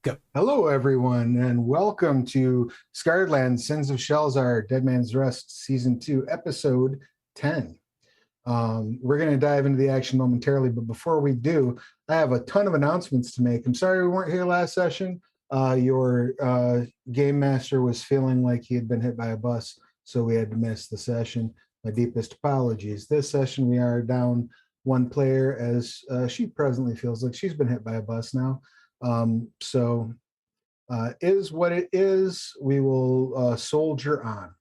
Go. Hello, everyone, and welcome to Scarred Lands, Sins of Shelzar, Dead Man's Rest, Season 2, Episode 10. We're going to dive into the action momentarily, but before we do, I have a ton of announcements to make. I'm sorry we weren't here last session. Your game master was feeling like he had been hit by a bus, so we had to miss the session. My deepest apologies. This session, we are down one player as she presently feels like she's been hit by a bus now. Is what it is. We will soldier on.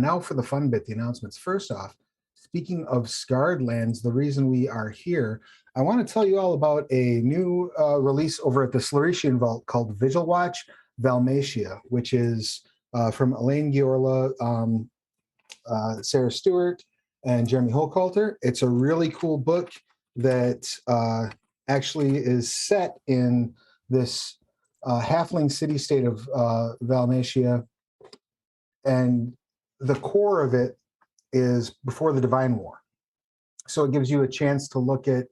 Now for the fun bit, the announcements. First off, speaking of Scarred Lands, the reason we are here, I want to tell you all about a new release over at the Sluritian Vault called Vigil Watch Valmatia, which is from Elaine Giorla, Sarah Stewart, and Jeremy Holcoulter. It's a really cool book that actually is set in this halfling city-state of Valmatia, and the core of it is before the Divine War. So it gives you a chance to look at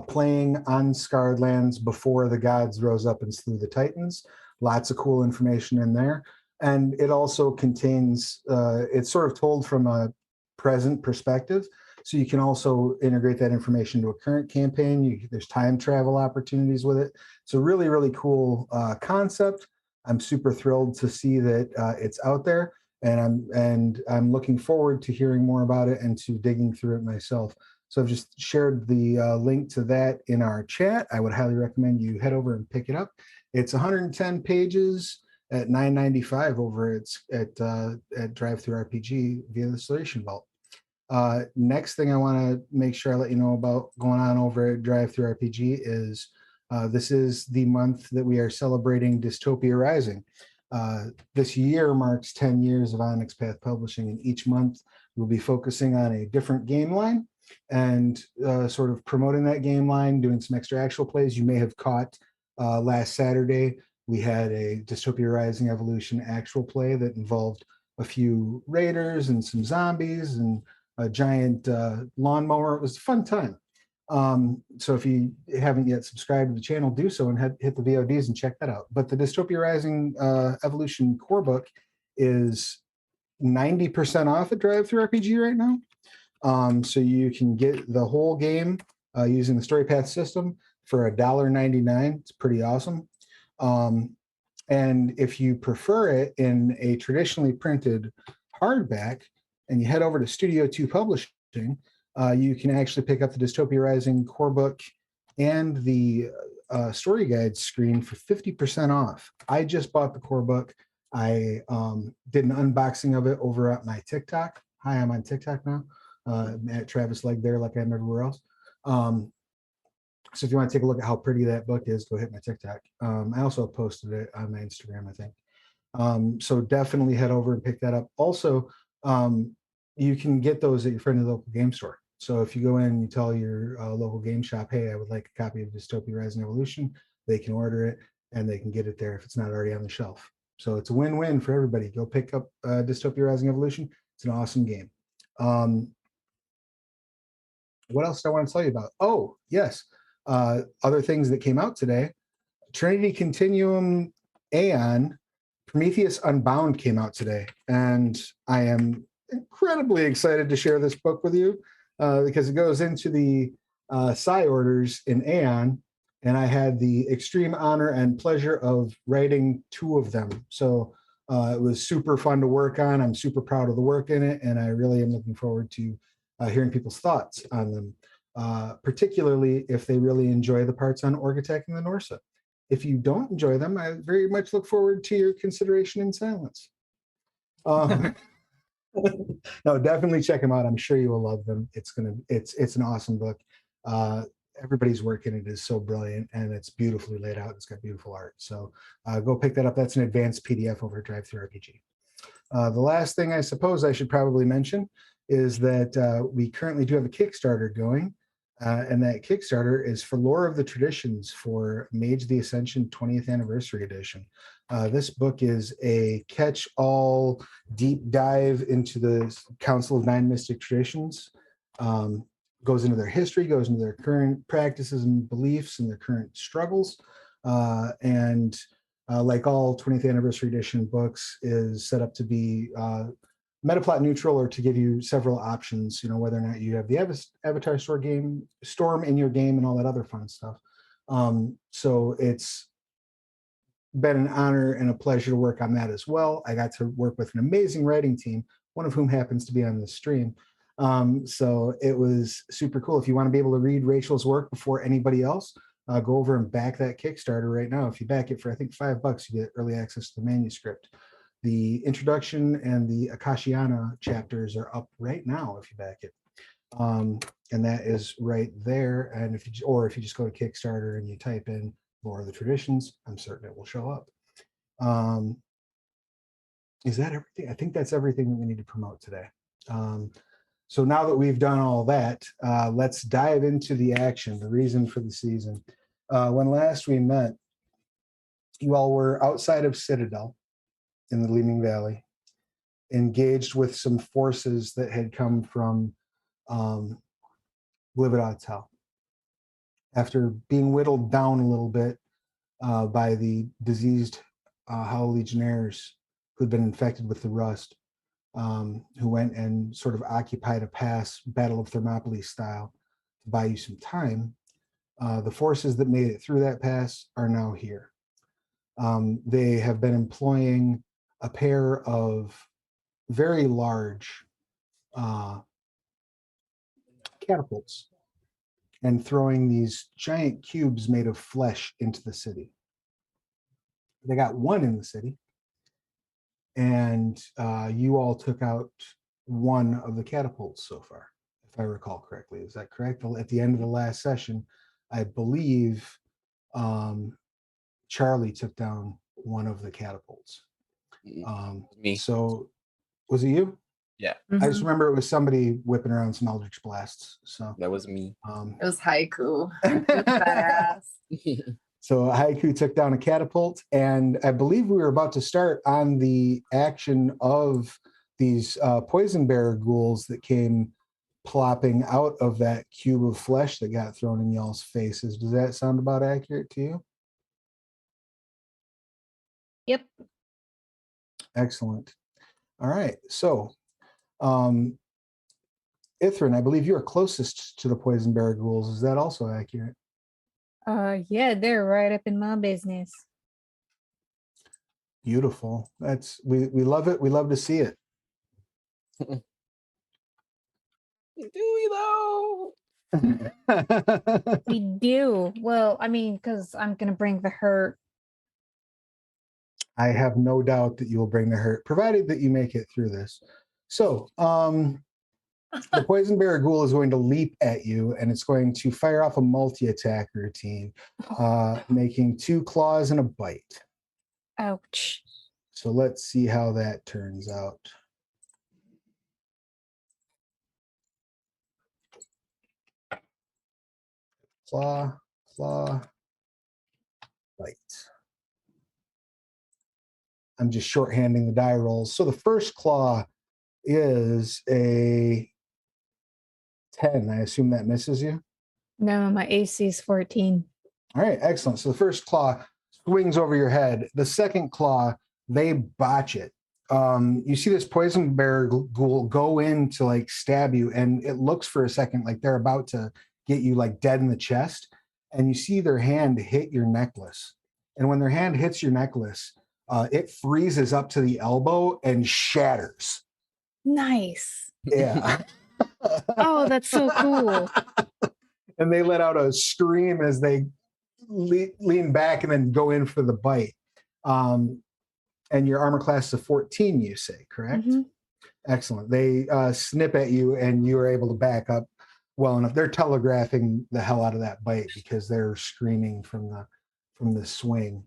playing on Scarred Lands before the gods rose up and slew the Titans. Lots of cool information in there. And it also contains, it's sort of told from a present perspective. So you can also integrate that information to a current campaign. There's time travel opportunities with it. It's a really, really cool concept. I'm super thrilled to see that it's out there, and I'm looking forward to hearing more about it and to digging through it myself. So I've just shared the link to that in our chat. I would highly recommend you head over and pick it up. It's 110 pages at $9.95 over at DriveThruRPG via the Solution Vault. Next thing I want to make sure I let you know about going on over at DriveThruRPG is this is the month that we are celebrating Dystopia Rising. This year marks 10 years of Onyx Path Publishing, and each month we'll be focusing on a different game line and sort of promoting that game line, doing some extra actual plays. You may have caught last Saturday, we had a Dystopia Rising Evolution actual play that involved a few raiders and some zombies and a giant lawnmower. It was a fun time. So if you haven't yet subscribed to the channel, do so and hit the VODs and check that out. But the Dystopia Rising Evolution core book is 90% off at DriveThruRPG right now. So you can get the whole game using the Story Path system for $1.99. It's pretty awesome. And if you prefer it in a traditionally printed hardback, and you head over to Studio 2 Publishing, you can actually pick up the Dystopia Rising core book and the story guide screen for 50% off. I just bought the core book. I did an unboxing of it over at my TikTok. Hi, I'm on TikTok now, at Travis Legge there, like I am everywhere else. So if you want to take a look at how pretty that book is, go hit my TikTok. I also posted it on my Instagram, I think. So definitely head over and pick that up. Also, you can get those at your friendly local game store. So if you go in and you tell your local game shop, hey, I would like a copy of Dystopia Rising Evolution, they can order it and they can get it there if it's not already on the shelf. So it's a win-win for everybody. Go pick up Dystopia Rising Evolution. It's an awesome game. What else do I want to tell you about? Oh, yes. Other things that came out today. Trinity Continuum Aeon Prometheus Unbound came out today, and I am incredibly excited to share this book with you because it goes into the Psi orders in Aeon, and I had the extreme honor and pleasure of writing 2 of them. So it was super fun to work on. I'm super proud of the work in it, and I really am looking forward to hearing people's thoughts on them, particularly if they really enjoy the parts on Orgatech and the Norsa. If you don't enjoy them, I very much look forward to your consideration in silence. No, definitely check them out. I'm sure you will love them. It's an awesome book. Everybody's work in it is so brilliant, and it's beautifully laid out. It's got beautiful art. So go pick that up. That's an advanced PDF over at DriveThruRPG. The last thing I suppose I should probably mention is that we currently do have a Kickstarter going. And that Kickstarter is for Lore of the Traditions for Mage the Ascension 20th Anniversary Edition. This book is a catch-all deep dive into the Council of Nine Mystic Traditions. Goes into their history, goes into their current practices and beliefs and their current struggles. and like all 20th anniversary edition books, is set up to be metaplot neutral, or to give you several options, whether or not you have the Avatar Storm in your game and all that other fun stuff. So it's been an honor and a pleasure to work on that as well. I got to work with an amazing writing team, one of whom happens to be on this stream. So it was super cool. If you want to be able to read Rachel's work before anybody else, go over and back that Kickstarter right now. If you back it for, I think, $5, you get early access to the manuscript. The introduction and the Akashiana chapters are up right now if you back it. And that is right there. And if you just go to Kickstarter and you type in Lore of the Traditions, I'm certain it will show up. Is that everything? I think that's everything that we need to promote today. So now that we've done all that, let's dive into the action, the reason for the season. When last we met, you all were outside of Citadel in the Gleaming Valley, engaged with some forces that had come from Lividottel. After being whittled down a little bit by the diseased Hollow Legionnaires who'd been infected with the rust, who went and sort of occupied a pass, Battle of Thermopylae style, to buy you some time, the forces that made it through that pass are now here. They have been employing a pair of very large catapults and throwing these giant cubes made of flesh into the city. They got one in the city, and you all took out one of the catapults so far, if I recall correctly. Is that correct? At the end of the last session, I believe Charlie took down one of the catapults. Me. So was it you? Yeah. I just remember it was somebody whipping around some Eldritch Blasts. So that was me. It was Haiku. It was badass. So Haiku took down a catapult, and I believe we were about to start on the action of these poison bearer ghouls that came plopping out of that cube of flesh that got thrown in y'all's faces. Does that sound about accurate to you? Yep. Excellent. All right. So, Ithrin, I believe you are closest to the poison bearer ghouls. Is that also accurate? Yeah, they're right up in my business. Beautiful. We love it. We love to see it. Do we though? We do. Well, I mean, because I'm gonna bring the hurt. I have no doubt that you will bring the hurt, provided that you make it through this. So, the poison bearer ghoul is going to leap at you, and it's going to fire off a multi-attack routine, making 2 claws and a bite. Ouch. So let's see how that turns out. Claw, bite. I'm just shorthanding the die rolls. So the first claw is a 10. I assume that misses you? No, my AC is 14. All right, excellent. So the first claw swings over your head. The second claw, they botch it. You see this poison bearer ghoul go in to like stab you, and it looks for a second like they're about to get you like dead in the chest, and you see their hand hit your necklace. And when their hand hits your necklace, it freezes up to the elbow and shatters. Nice. Yeah. Oh, that's so cool. And they let out a scream as they lean back and then go in for the bite. And your armor class is a 14, you say, correct? Mm-hmm. Excellent. They snip at you, and you are able to back up well enough. They're telegraphing the hell out of that bite because they're screaming from the swing.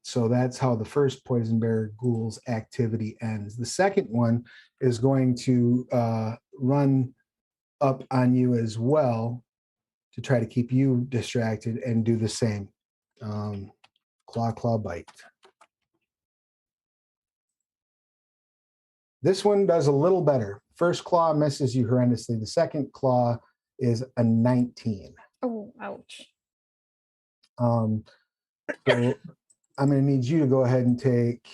So that's how the first poison bearer ghoul's activity ends. The second one is going to run up on you as well to try to keep you distracted and do the same. Claw, bite. This one does a little better. First claw misses you horrendously. The second claw is a 19. Oh, ouch. So I'm going to need you to go ahead and take.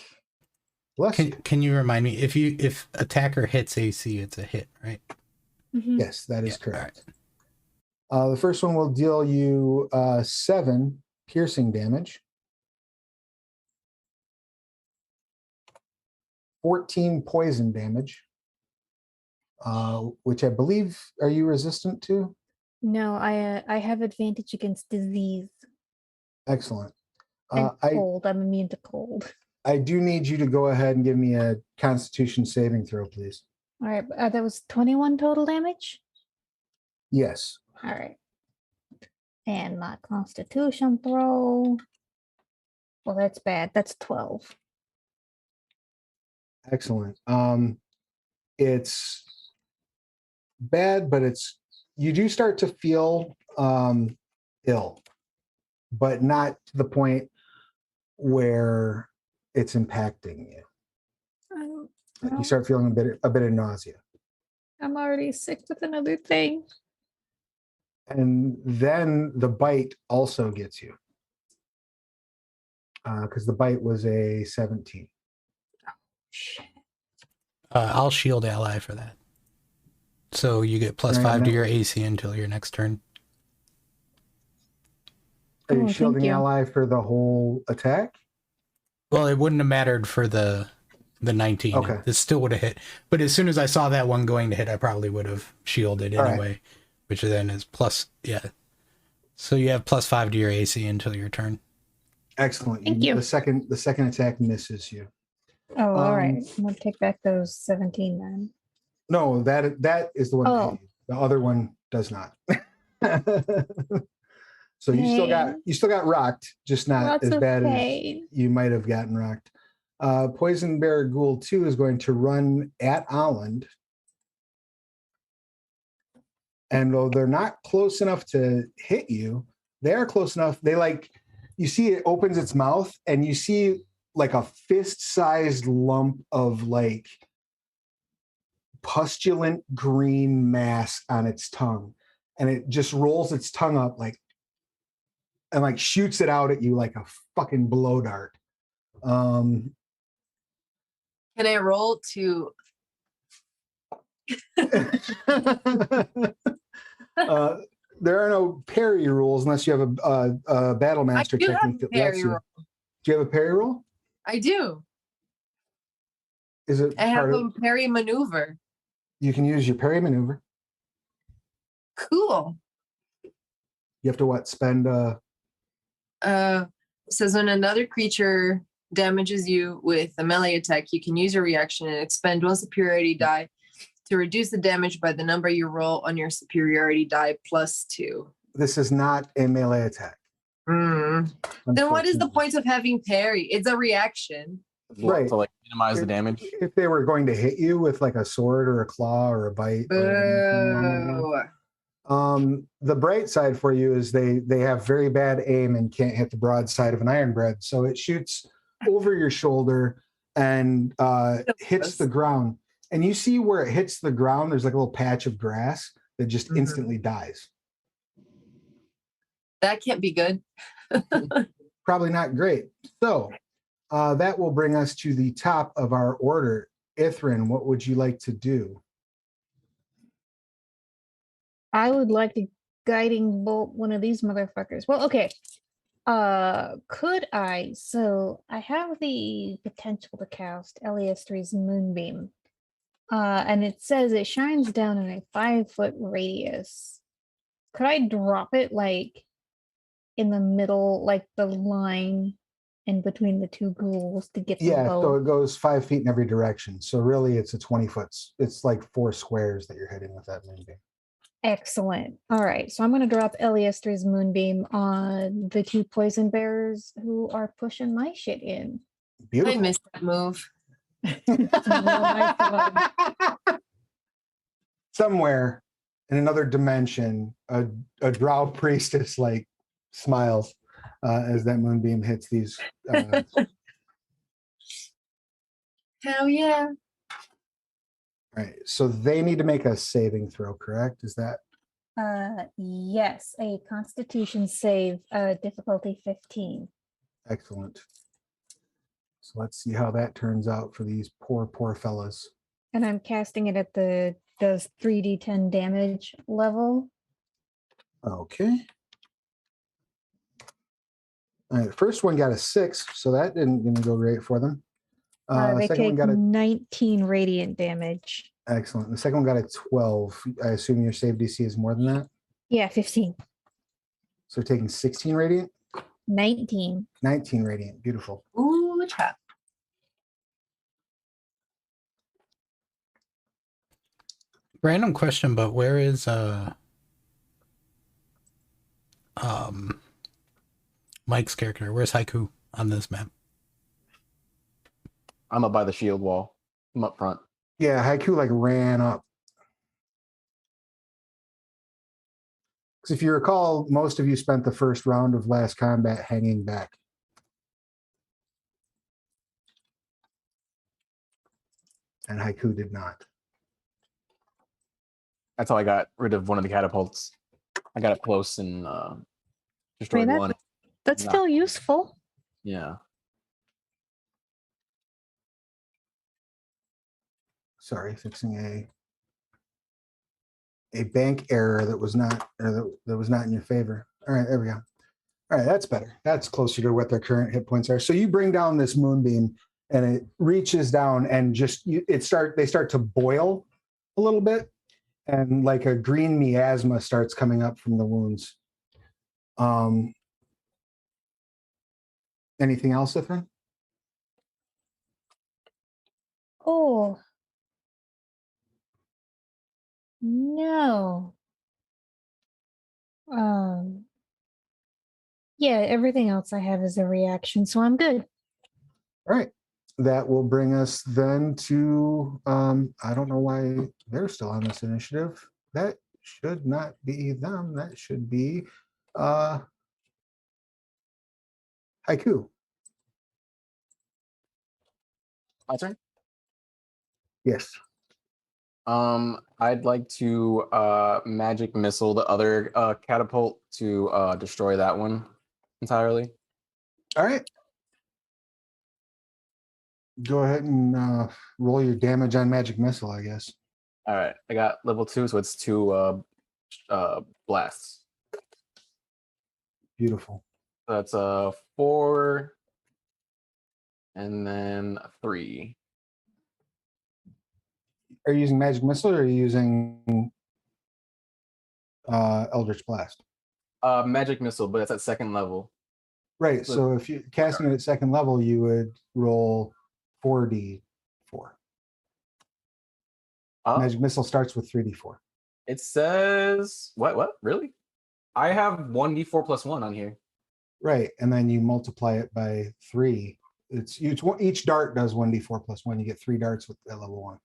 Bless you. Can you remind me if attacker hits AC, it's a hit, right? Mhm. Yes, that is Yeah, correct. The first one will deal you 7 piercing damage, 14 poison damage, which I believe, are you resistant to? No, I have advantage against disease Excellent. and I cold. I'm immune to cold. I do need you to go ahead and give me a Constitution saving throw, please. All right, that was 21 total damage. Yes. All right, and my Constitution throw. Well, that's bad. That's 12. Excellent. It's bad, but you do start to feel ill, but not to the point where it's impacting you. Like you start feeling a bit of nausea. I'm already sick with another thing. And then the bite also gets you. Because the bite was a 17. I'll shield ally for that. So you get plus Right, 5 to that- your AC until your next turn. Are you Oh, thank shielding you. ally for the whole attack? Well, it wouldn't have mattered for the 19. Okay. It still would have hit. But as soon as I saw that one going to hit, I probably would have shielded All right. anyway. Which then is plus, yeah. So you have plus 5 to your AC until your turn. Excellent. Thank you. The second attack misses you. Oh, all right. Um, I'm gonna take back those 17 then. No, that is the one that Oh. hit you. The other one does not. So you still got rocked, just not Lots as of bad as pain. you might have gotten rocked. Poison Bear Ghoul 2 is going to run at Olland. And though they're not close enough to hit you, they are close enough. You see it opens its mouth and you see like a fist-sized lump of like pustulant green mass on its tongue. And it just rolls its tongue up and shoots it out at you like a fucking blow dart. Can I roll to? There are no parry rules unless you have a battle master I do have technique a that lets parry you. roll. Do you have a parry roll? I do. Is it I have part of? a parry maneuver. You can use your parry maneuver. Cool. You have to what? Spend Says when another creature damages you with a melee attack, you can use a reaction and expend one superiority die to reduce the damage by the number you roll on your superiority die +2. This is not a melee attack. Then what is the unfortunately. point of having parry? It's a reaction. Right. To like minimize the damage. If they were going to hit you with like a sword or a claw or a bite. Or anything along those lines. The bright side for you is they have very bad aim and can't hit the broadside of an iron bread. So it shoots over your shoulder and hits the ground. And you see where it hits the ground, there's like a little patch of grass that just instantly dies. That can't be good. Probably not great. So that will bring us to the top of our order. Ithrin, what would you like to do? I would like to guiding bolt one of these motherfuckers. Well, okay. Could I? So I have the potential to cast LES3's Moonbeam. And it says it shines down in a 5-foot radius. Could I drop it like in the middle, like the line in between the two ghouls to get them Yeah, both? so it goes 5 feet in every direction. So really it's a 20 foot. It's like 4 squares that you're hitting with that moonbeam. Excellent. All right, so I'm going to drop LES3's Moonbeam on the two poison bears who are pushing my shit in. Beautiful. I missed that move. Somewhere in another dimension, a drow priestess like smiles as that moonbeam hits these. Hell yeah. Right. So they need to make a saving throw, correct? Is that Yes, a Constitution save, difficulty 15. Excellent. So let's see how that turns out for these poor fellas. And I'm casting it at the does 3d10 damage level. Okay. All right, first one got a 6, so that didn't go great for them. They Second one take got a 19 radiant damage. excellent. The second one got a 12. I assume your save DC is more than that. Yeah, 15. So taking 16 radiant, 19. 19 radiant. Beautiful. Ooh, trap. Random question, but where is Mike's character? Where's Haiku on this map? I'm up by the shield wall. I'm up front. Yeah, Haiku like ran up. Because if you recall, most of you spent the first round of last combat hanging back. And Haiku did not. That's how I got rid of one of the catapults. I got up close and destroyed that- one. That's Nah. still useful. Yeah. Sorry, fixing a bank error that was not that was not in your favor. All right, there we go. All right, that's better. That's closer to what their current hit points are. So you bring down this moonbeam, and it reaches down, and they start to boil a little bit, and like a green miasma starts coming up from the wounds. Anything else, Ithrin? Oh. No. Yeah, everything else I have is a reaction, so I'm good. All right. That will bring us then to, I don't know why they're still on this initiative. That should not be them. That should be Haiku. My turn? Yes. I'd like to magic missile the other catapult to destroy that one entirely. All right. Go ahead and roll your damage on magic missile, I guess. All right, I got level 2, so it's 2 blasts. Beautiful. That's 4 and then 3. Are you using magic missile or are you using Eldritch Blast? Magic missile, but it's at 2nd level. Right. So if you're casting it at 2nd level, you would roll 4d4. Magic missile starts with 3d4. It says what? Really? I have 1d4 plus 1 on here. Right, and then you multiply it by 3. Each dart does 1d4 plus 1. You get 3 darts with at level 1.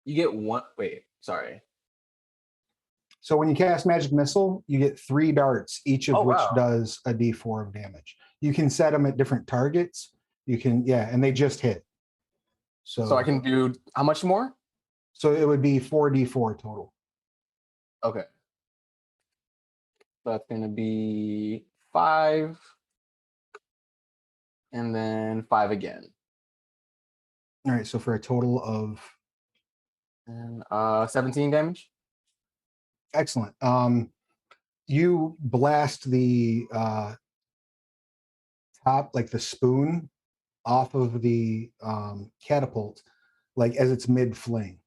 You get 1. Wait, sorry. So when you cast magic missile, you get 3 darts, each of which wow. does a d4 of damage. You can set them at different targets. You can, yeah, and they just hit. So I can do how much more? So it would be 4d4 total. Okay. So that's going to be 5. And then 5 again. All right, so for a total of... And 17 damage. Excellent. You blast the top, like the spoon, off of the catapult, like as it's mid-fling.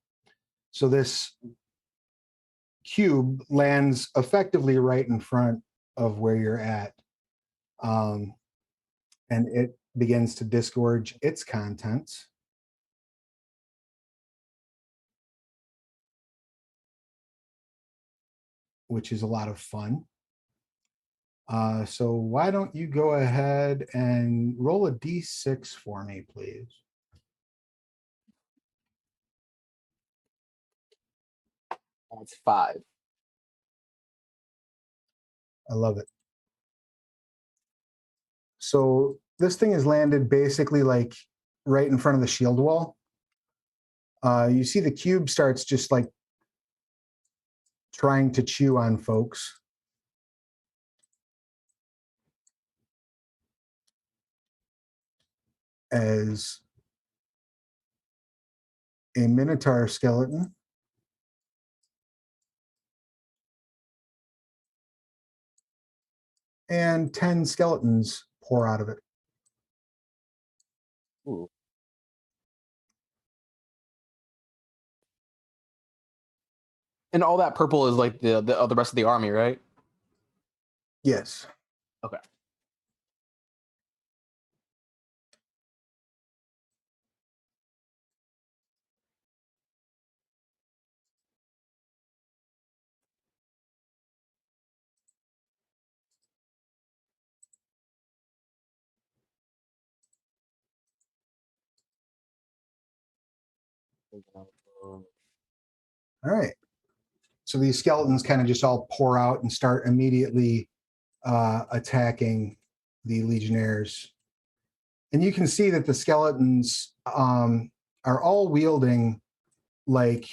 So this cube lands effectively right in front of where you're at, and it begins to disgorge its contents. Which is a lot of fun. So why don't you go ahead and roll a d6 for me, please? That's 5. I love it. So this thing is landed basically like right in front of the shield wall. You see the cube starts just like trying to chew on folks. as a Minotaur skeleton and 10 skeletons pour out of it. Ooh. And all that purple is like the rest of the army, right? Yes. Okay. All right. So these skeletons kind of just all pour out and start immediately attacking the legionnaires. And you can see that the skeletons are all wielding, like,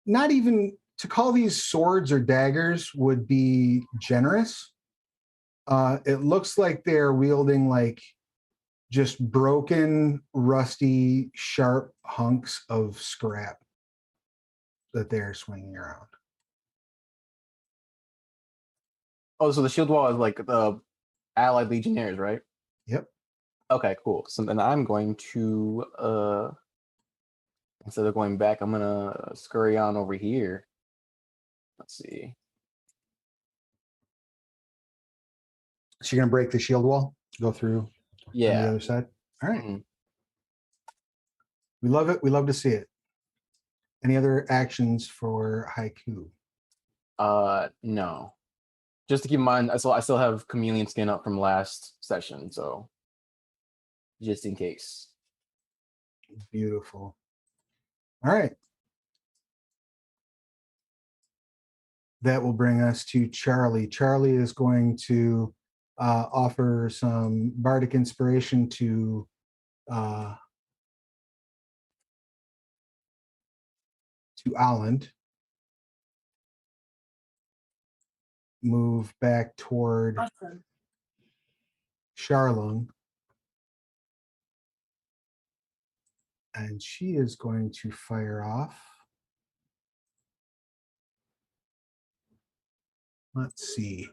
not even to call these swords or daggers would be generous. It looks like they're wielding like just broken, rusty, sharp hunks of scrap that they're swinging around. Oh, so the shield wall is like the allied legionnaires, right? Yep. Okay, cool. So then I'm going to instead of going back, I'm gonna scurry on over here. Let's see. So you're gonna break the shield wall, go through on the Yeah. other side. All right. Mhm. We love it. We love to see it. Any other actions for Haiku? No. Just to keep in mind, I still have chameleon skin up from last session, so just in case. Beautiful. All right. That will bring us to Charlie. Charlie is going to offer some bardic inspiration to Alland. Move back toward Awesome. Charlung. And she is going to fire off. Let's see.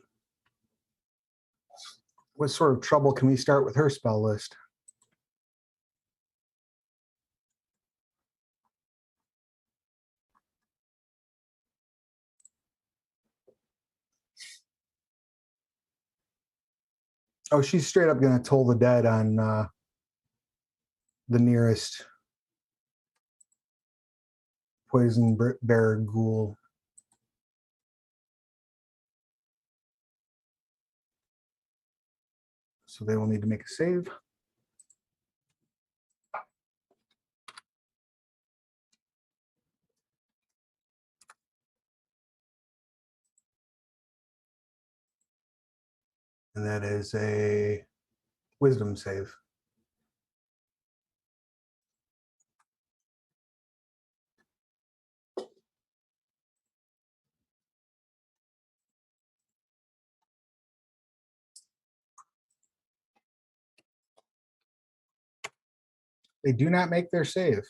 What sort of trouble can we start with her spell list? Oh, she's straight up going to toll the dead on the nearest poison bearer ghoul. So they will need to make a save. And that is a wisdom save. They do not make their save.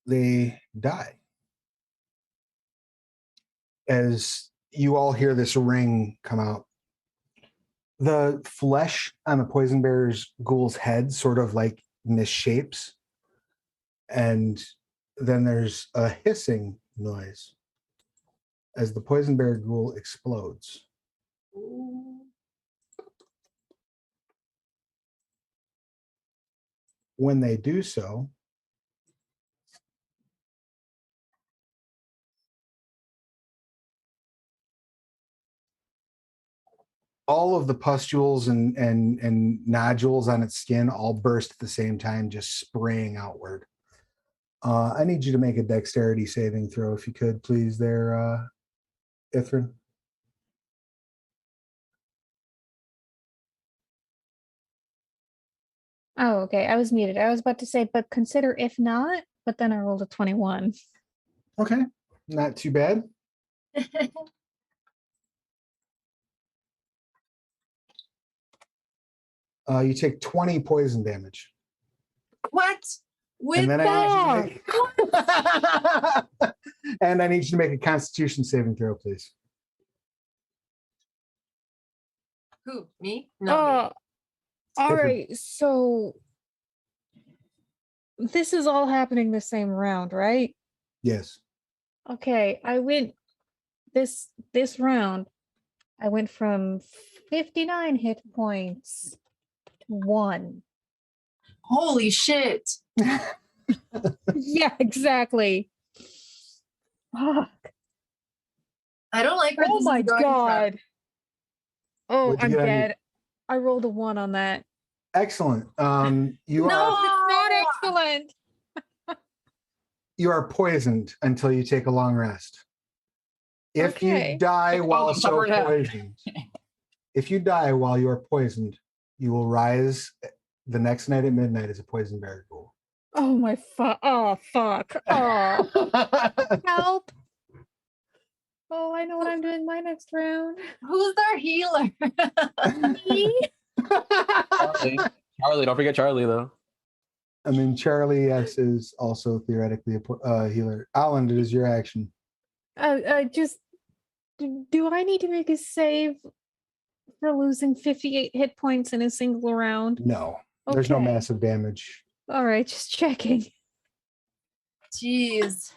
They die. As you all hear this ring come out, the flesh on the poison bearer's ghoul's head sort of like misshapes, and then there's a hissing noise as the poison bearer ghoul explodes. When they do so, all of the pustules and nodules on its skin all burst at the same time, just spraying outward. I need you to make a dexterity saving throw, if you could, please, there, Ithrin. Oh, okay. I was muted. I was about to say, but consider if not, but then I rolled a 21. Okay, not too bad. You take 20 poison damage. What? With And then I need you to Fuck! make and I need you to make a Constitution saving throw, please. who? Me? No. All Different. right, so this is all happening the same round, right? Yes. Okay, I went this round. I went from 59 hit points to 1. Holy shit. Yeah, exactly. Fuck. I don't like where Oh this is my going, god. Oh, What'd you I'm get on your- dead. I rolled a 1 on that. Excellent. You No! are It's not excellent. you are poisoned until you take a long rest. If Okay. you die while I'm so covered up. poisoned, if you die while you are poisoned, you will rise the next night at midnight as a poison bear ghoul. Oh my fuck. Oh fuck. Oh, help. Oh, I know what I'm doing my next round. Who's their healer? Me? Charlie, don't forget Charlie though. I mean, Charlie, yes, is also theoretically a healer. Alan, it is your action. Just do I need to make a save for losing 58 hit points in a single round? No, there's no Okay. massive damage. All right, just checking. Jeez.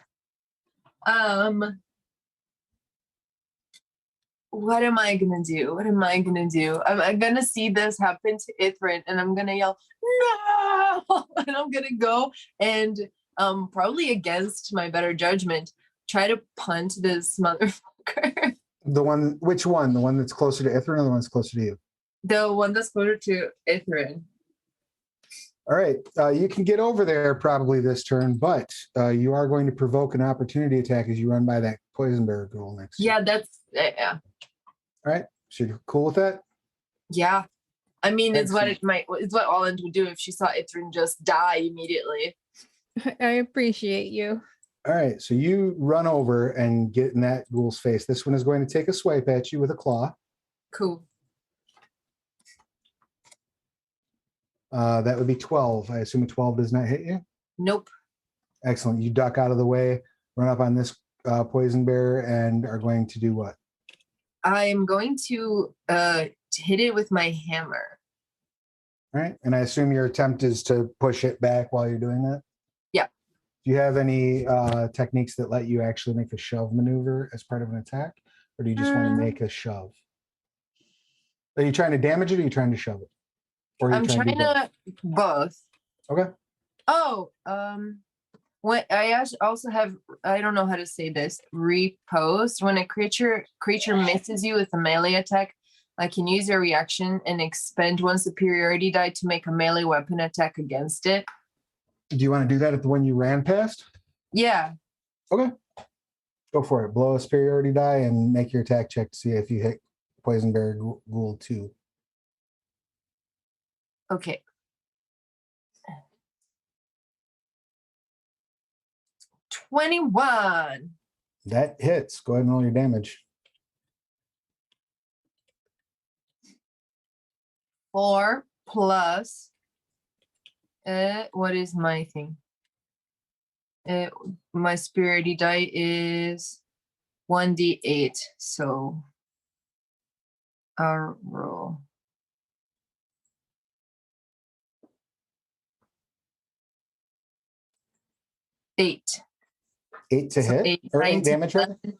What am I gonna do? What am I gonna do? I'm gonna see this happen to Ithrin and I'm gonna yell, no! And I'm gonna go and probably against my better judgment, try to punt this motherfucker. The one, which one? The one that's closer to Ithrin or the one that's closer to you? The one that's closer to Ithrin. All right, you can get over there probably this turn, but you are going to provoke an opportunity attack as you run by that poison bear ghoul next to you. Yeah, that's yeah. All right, so you're cool with that? Yeah. I mean, it's Excellent. what Holland would do if she saw Ithrin just die immediately. I appreciate you. All right, so you run over and get in that ghoul's face. This one is going to take a swipe at you with a claw. Cool. That would be 12. I assume a 12 does not hit you. Nope. Excellent. You duck out of the way, run up on this poison bear, and are going to do what? I'm going to hit it with my hammer. All right, and I assume your attempt is to push it back while you're doing that? Yeah. Do you have any techniques that let you actually make a shove maneuver as part of an attack? Or do you just want to make a shove? Are you trying to damage it or are you trying to shove it? Or are you I'm trying do both? to both. Okay. Oh, when I also have, I don't know how to say this, repost. When a creature misses you with a melee attack, I can use your reaction and expend one superiority die to make a melee weapon attack against it. Do you want to do that at the one you ran past? Yeah. Okay. Go for it. Blow a superiority die and make your attack check to see if you hit Poison Bear Ghoul 2. Okay. 21. That hits. Go ahead and roll your damage. 4 plus what is my thing? My spirity die is 1d8, so I'll roll. Eight. 8 to So hit? eight, Or 8 9, damage, 10, rather?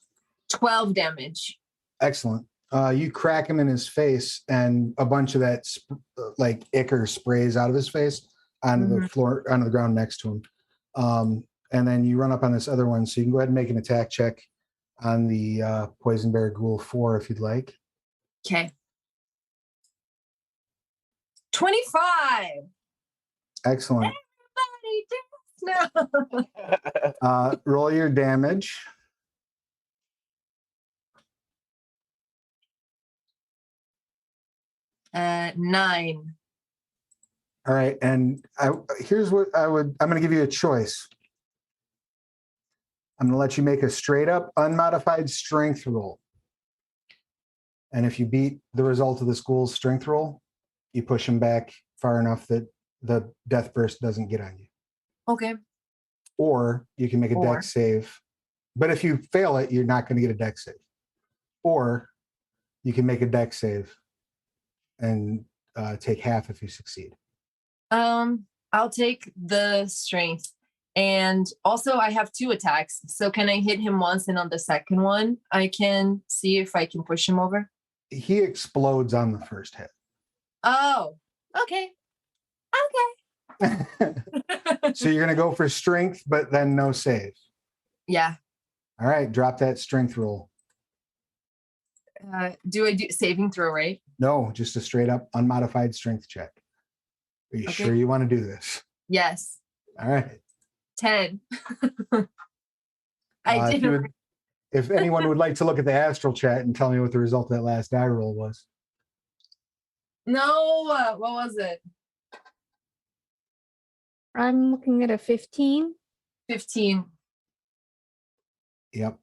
12 damage. Excellent. You crack him in his face, and a bunch of that like ichor sprays out of his face onto the floor, onto the ground next to him. And then you run up on this other one, so you can go ahead and make an attack check on the Poison Bear Ghoul 4 if you'd like. Okay. 25. Excellent. Everybody dance now. Roll your damage. Uh, 9. All right, and here's what I'm going to give you a choice. I'm going to let you make a straight up unmodified strength roll. And if you beat the result of the school's strength roll, You push him back far enough that the death burst doesn't get on you. Okay. Or you can make a Or. dex save. But if you fail it, you're not going to get a dex save. Or you can make a dex save and take half if you succeed. I'll take the strength. And also I have 2 attacks. So can I hit him once and on the second one, I can see if I can push him over? He explodes on the first hit. Oh, okay. Okay. So you're going to go for strength, but then no save. Yeah. All right, drop that strength roll. Do I do saving throw, right? No, just a straight up unmodified strength check. Are you sure you want to do this? Yes. All right. 10. I did. If anyone would like to look at the astral chat and tell me what the result of that last die roll was. No, what was it? I'm looking at a 15. 15. Yep.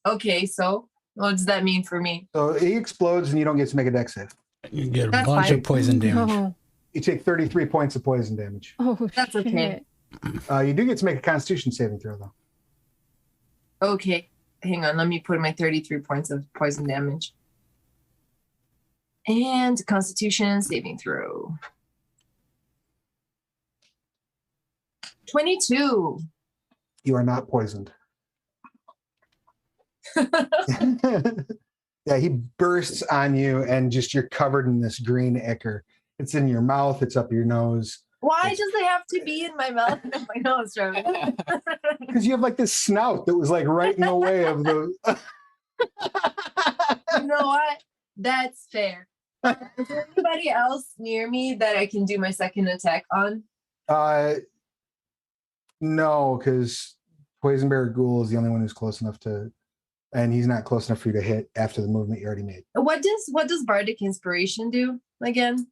Okay, so what does that mean for me? So he explodes and you don't get to make a dex save. You get a That's bunch fine. of poison damage. No. You take 33 points of poison damage. Oh, That's shit. okay. You do get to make a constitution saving throw, though. Okay, hang on. Let me put my 33 points of poison damage. And Constitution saving throw. 22. You are not poisoned. Yeah, he bursts on you and just you're covered in this green ichor. It's in your mouth, it's up your nose. Why does it have to be in my mouth and my nose, Travis? Because you have like this snout that was like right in the way of the. You know what? That's fair. Is there anybody else near me that I can do my second attack on? No, because Poison Bear Ghoul is the only one who's close enough to, and he's not close enough for you to hit after the movement you already made. What does Bardic Inspiration do again?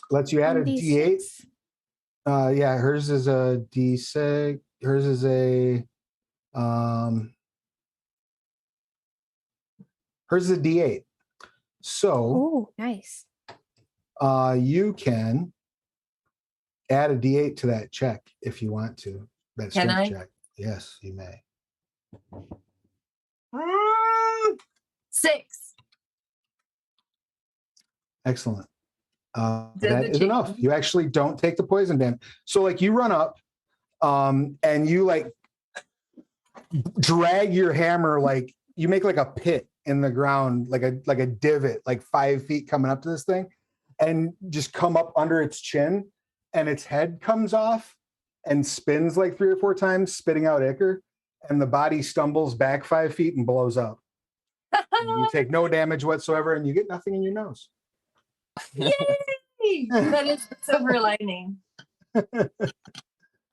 Lets you add a D8. Yeah, hers is a D6. Hers is a hers is a D8. So Oh, nice. you can add a D8 to that check if you want to. That Can strength I? check. Yes, you may. 6. Excellent. Does That it is change? enough. You actually don't take the poison damage. So like you run up and you like drag your hammer, like you make like a pit in the ground, like a divot, like 5 feet coming up to this thing, and just come up under its chin, and its head comes off and spins like 3 or 4 times, spitting out ichor, and the body stumbles back 5 feet and blows up. You take no damage whatsoever, and you get nothing in your nose. Yay! That is the silver lining.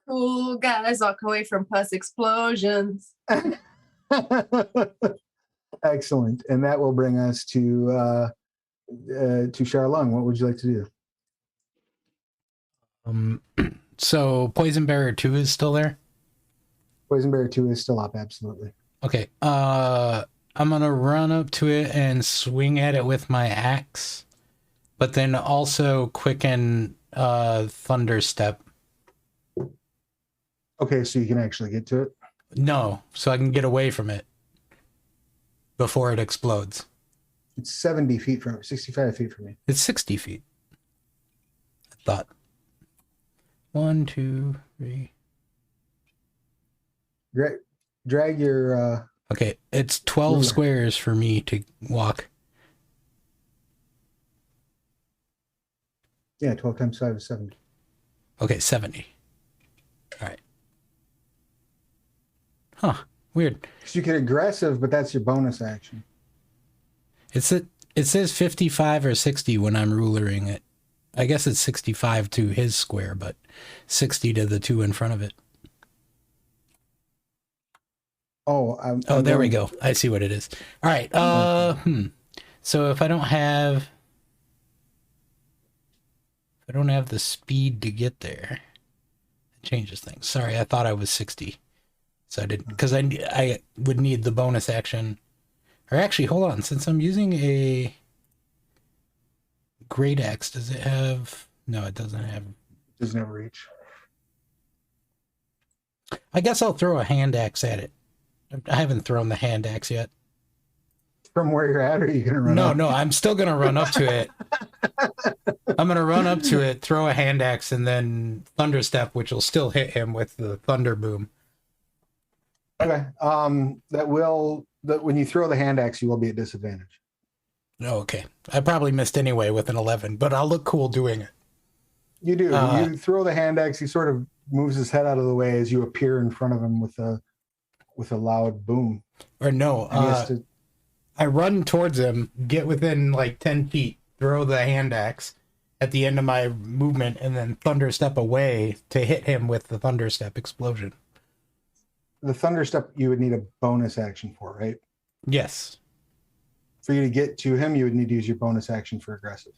Cool guys walk away from pus explosions. Excellent. And that will bring us to Charlung. What would you like to do? So Poison Barrier 2 is still there? Poison Barrier 2 is still up, absolutely. Okay. I'm gonna run up to it and swing at it with my axe, but then also quicken Thunder Step. Okay, so you can actually get to it. No, so I can get away from it before it explodes. It's 70 feet from 65 feet from me. It's 60 feet. I thought. 1, 2, 3. Drag your Okay, it's 12 ruler. squares for me to walk. Yeah, 12 times 5 is 70. Okay, 70. All right. Huh, weird. So you can aggressive, but that's your bonus action. It says 55 or 60 when I'm rulering it. I guess it's 65 to his square, but 60 to the 2 in front of it. Oh, Oh, there we go. I see what it is. All right. So if I don't have the speed to get there, it changes things. Sorry, I thought I was 60. So I didn't, because I would need the bonus action. Or actually, hold on. Since I'm using a great axe. Does it have? No, it doesn't have. Does never reach. I guess I'll throw a hand axe at it. I haven't thrown the hand axe yet. From where you're at, or are you gonna run No, up? no, I'm still gonna run up to it. I'm gonna run up to it, throw a hand axe, and then thunderstep, which will still hit him with the thunder boom. Okay. That when you throw the hand axe, you will be at disadvantage. Oh, okay. I probably missed anyway with an 11, but I'll look cool doing it. You do. You throw the hand axe. He sort of moves his head out of the way as you appear in front of him with a loud boom. Or no, And he has to, I run towards him, get within like 10 feet, throw the hand axe at the end of my movement, and then thunderstep away to hit him with the thunderstep explosion. the thunderstep you would need a bonus action for, right? Yes. For you to get to him, you would need to use your bonus action for aggressive.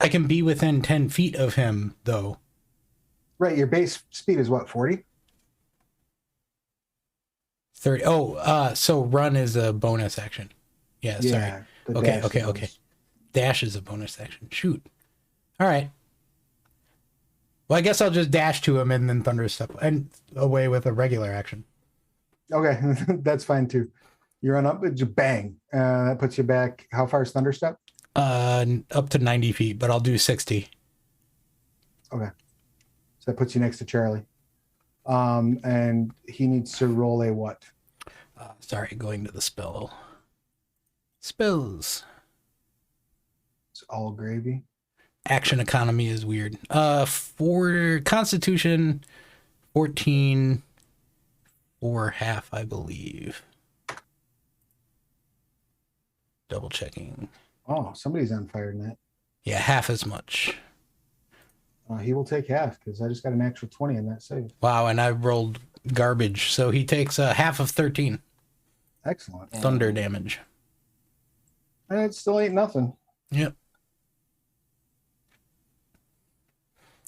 I can be within 10 feet of him, though. Right, your base speed is what, 40? 30. Oh, so run is a bonus action. Yeah, sorry. the Okay, dash okay, is okay. bonus. Dash is a bonus action. Shoot. All right. Well, I guess I'll just dash to him and then thunderstep and away with a regular action. Okay, that's fine too. You run up, just bang. That puts you back. How far is thunderstep? Up to 90 feet, but I'll do 60. Okay. So that puts you next to Charlie. And he needs to roll a what? Sorry, going to the spell. Spells. It's all gravy. Action economy is weird. For Constitution, 14 or half, I believe. Double checking. Oh, somebody's on fire in that. Yeah, half as much. He will take half because I just got an actual 20 in that save. Wow, and I rolled garbage, so he takes half of 13 Excellent. thunder damage. It still ain't nothing. Yep.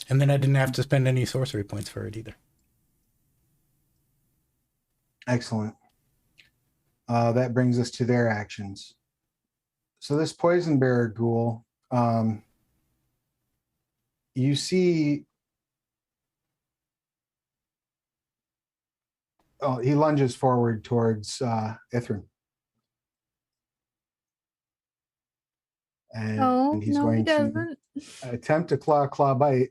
And then I didn't have to spend any sorcery points for it either. Excellent. That brings us to their actions. So this poison bearer ghoul, you see, he lunges forward towards Ithrin. And Oh, he's no, he going to doesn't. attempt to claw bite.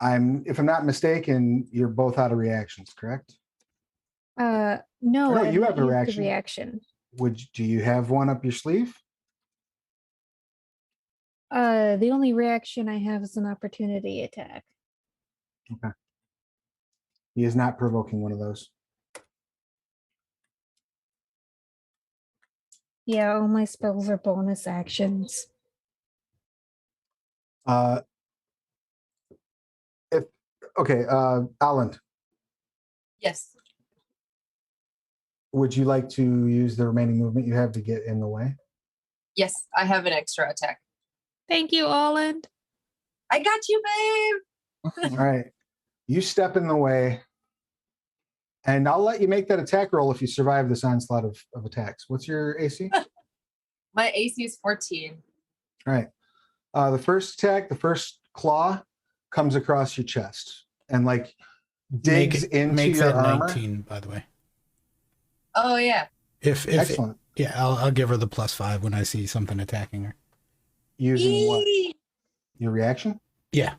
If I'm not mistaken, you're both out of reactions, correct? No, no, I you haven't have a used the reaction. reaction. Do you have one up your sleeve? The only reaction I have is an opportunity attack. Okay. He is not provoking one of those. Yeah, all my spells are bonus actions. Alan, Yes. would you like to use the remaining movement you have to get in the way? Yes, I have an extra attack. Thank you, Olland. I got you, babe. All right. You step in the way, and I'll let you make that attack roll if you survive this onslaught of attacks. What's your AC? My AC is 14. All right. The first attack, the first claw, comes across your chest and like digs into Make your that armor. 19, by the way. Oh, yeah. If Excellent. Yeah, I'll give her the +5 when I see something attacking her. Using what? Eee. Your reaction? Yeah.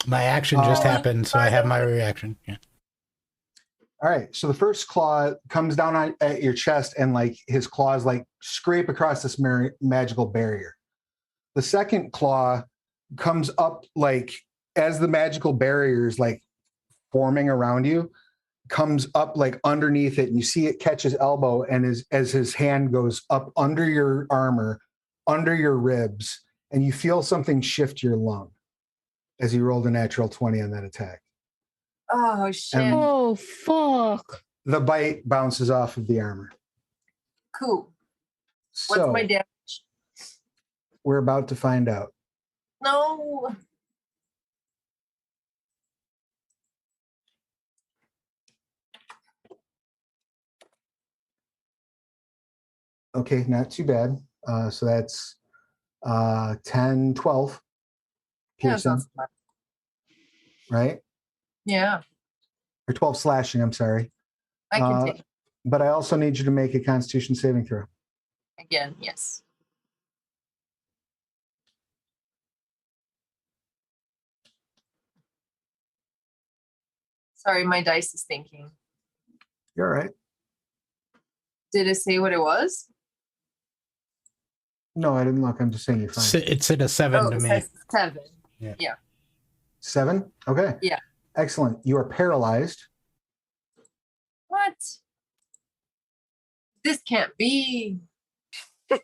My action just happened, so I have my reaction. Yeah. All right. So the first claw comes down at your chest, and like his claws like scrape across this magical barrier. The second claw comes up like as the magical barrier is like forming around you, comes up like underneath it, and you see it catch his elbow, and as his hand goes up under your armor, under your ribs, and you feel something shift your lung as he rolled a natural 20 on that attack. Oh, shit. Oh, fuck. The bite bounces off of the armor. Cool. What's So my damage? we're about to find out. No. Okay, not too bad. So that's 10, 12 Yeah, piercing, sounds fine. right? Yeah, Or 12 slashing, I'm sorry. I can take it But I also need you to make a Constitution saving throw. again. Yes. Sorry, my dice is thinking. You're all right. Did it say what it was? No, I didn't look. I'm just saying you're fine. It's at a 7 Oh, to it me. says 7. 7? Okay. Yeah. Excellent. You are paralyzed. What? This can't be. I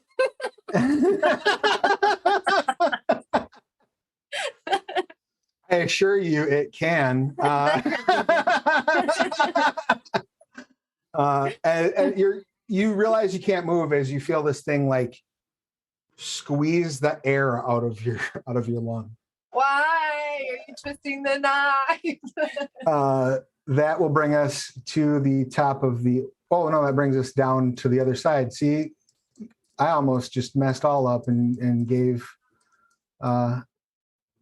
assure you it can. And you realize you can't move as you feel this thing like squeeze the air out of your lung. Why are you twisting the knife? That will bring us to the top of the. Oh no, that brings us down to the other side. See, I almost just messed all up and gave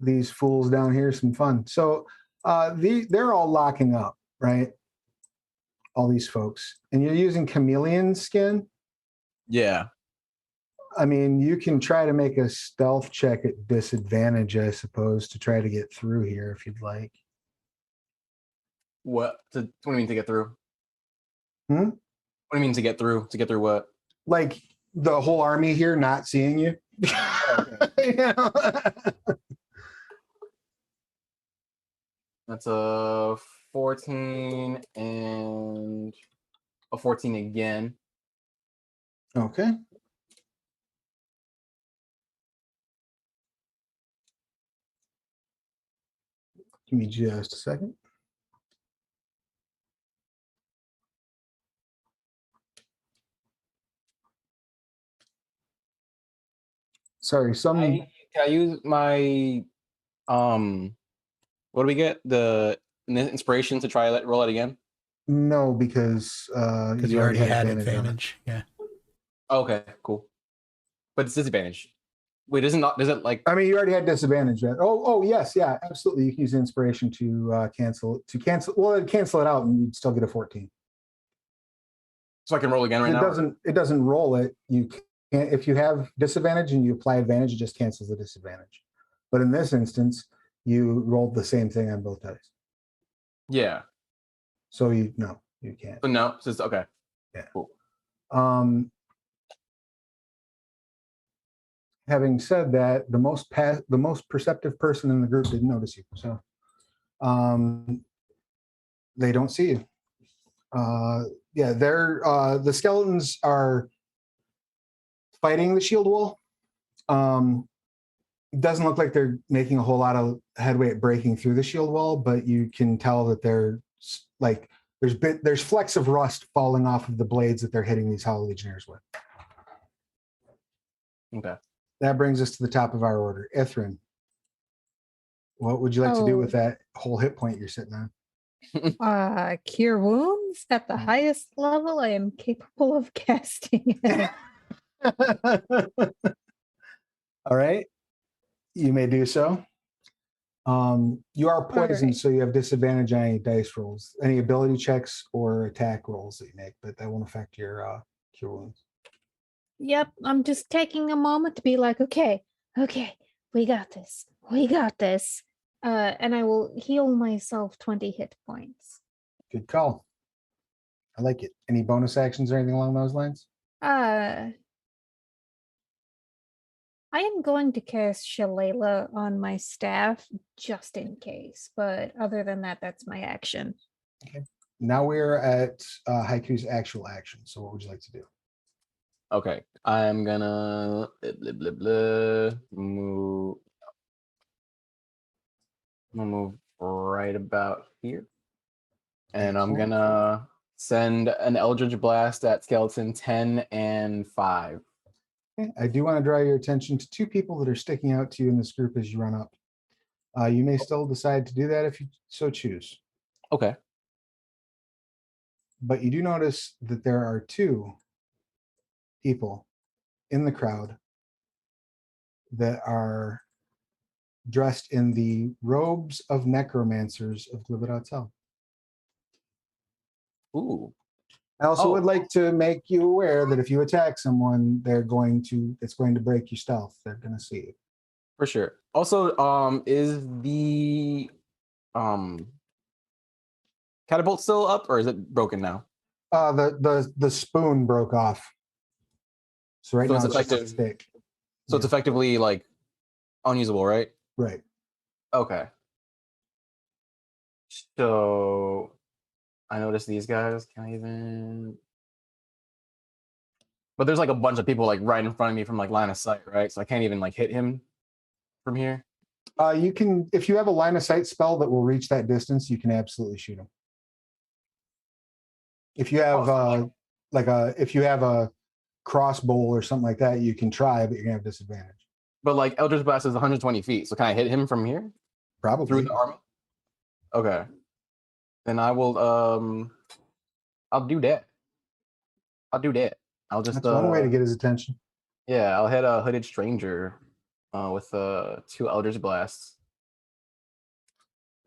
these fools down here some fun. So they're all locking up, right? All these folks, and you're using chameleon skin. Yeah. I mean, you can try to make a stealth check at disadvantage, I suppose, to try to get through here if you'd like. What do you mean to get through? Hmm? What do you mean to get through? To get through what? Like the whole army here not seeing you. You know? That's a 14 and a 14 again. Okay. Give me just a second. Sorry, Can I use my what do we get? The inspiration to try roll it again? no, because Because you already had advantage. Yeah. Okay, cool. But it's disadvantage. Wait, does it like I mean, you already had disadvantage, right? Oh, yes, yeah, absolutely. You can use inspiration to cancel. Well, it'd cancel it out, and you'd still get a 14. so I can roll again right now? It doesn't roll it. You can't if you have disadvantage and you apply advantage, it just cancels the disadvantage. But in this instance, you rolled the same thing on both dice. Yeah. So you can't. So no, it's just okay. Yeah. Cool. Having said that, the most perceptive person in the group didn't notice you, so they don't see you. Yeah, they're the skeletons are fighting the shield wall. It doesn't look like they're making a whole lot of headway at breaking through the shield wall, but you can tell that they're like there's flecks of rust falling off of the blades that they're hitting these Hollow Legionnaires with. Okay. That brings us to the top of our order. Ithrin, what would you like to do with that whole hit point you're sitting on? Cure wounds at the highest level I am capable of casting. All right. You may do so. You are poisoned, so you have disadvantage on any dice rolls, any ability checks or attack rolls that you make, but that won't affect your cure wounds. Yep, I'm just taking a moment to be like, okay, we got this. And I will heal myself 20 hit points. Good call. I like it. Any bonus actions or anything along those lines? I am going to cast Shalala on my staff just in case, but other than that, that's my action. Okay. Now we're at Haiku's actual action. So what would you like to do? Okay. I'm gonna move. I'm gonna move right about here. And I'm gonna send an Eldritch Blast at Skeleton 10 and 5. Okay. I do want to draw your attention to two people that are sticking out to you in this group as you run up. You may still decide to do that if you so choose. Okay. But you do notice that there are two people in the crowd that are dressed in the robes of necromancers of Glibidatel. Ooh. I also Oh. would like to make you aware that if you attack someone, it's going to break your stealth. They're going to see you. For sure. Also, is the catapult still up, or is it broken now? The spoon broke off. So right So now it's it's just a effective. stick. So it's effectively like unusable, right? Right. Okay. So I noticed these guys can't even. But there's like a bunch of people like right in front of me from like line of sight, right? So I can't even like hit him from here. You can, if you have a line of sight spell that will reach that distance, you can absolutely shoot him. If you have if you have a crossbow or something like that, you can try, but you're gonna have disadvantage. But like Eldritch Blast is 120 feet, so can I hit him from here? Probably Through the army? Okay. Then I will I'll do that. I'll do that. I'll just That's one way to get his attention. Yeah, I'll hit a hooded stranger with 2 Eldritch Blasts.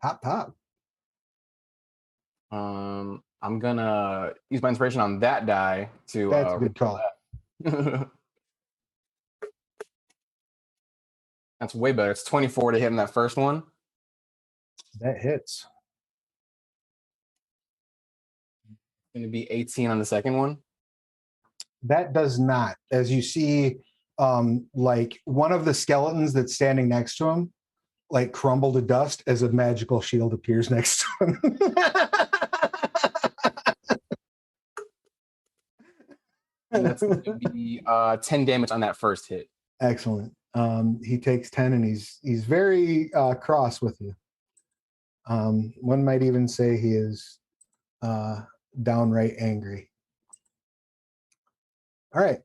Pop. I'm gonna use my inspiration on that die to That's a good call. That's way better. It's 24 to hit in that first one. That hits. It's gonna be 18 on the second one. That does not. As you see, like one of the skeletons that's standing next to him, like crumble to dust as a magical shield appears next to him. And that's gonna be 10 damage on that first hit. Excellent. He takes 10 and he's very cross with you. One might even say he is downright angry. All right.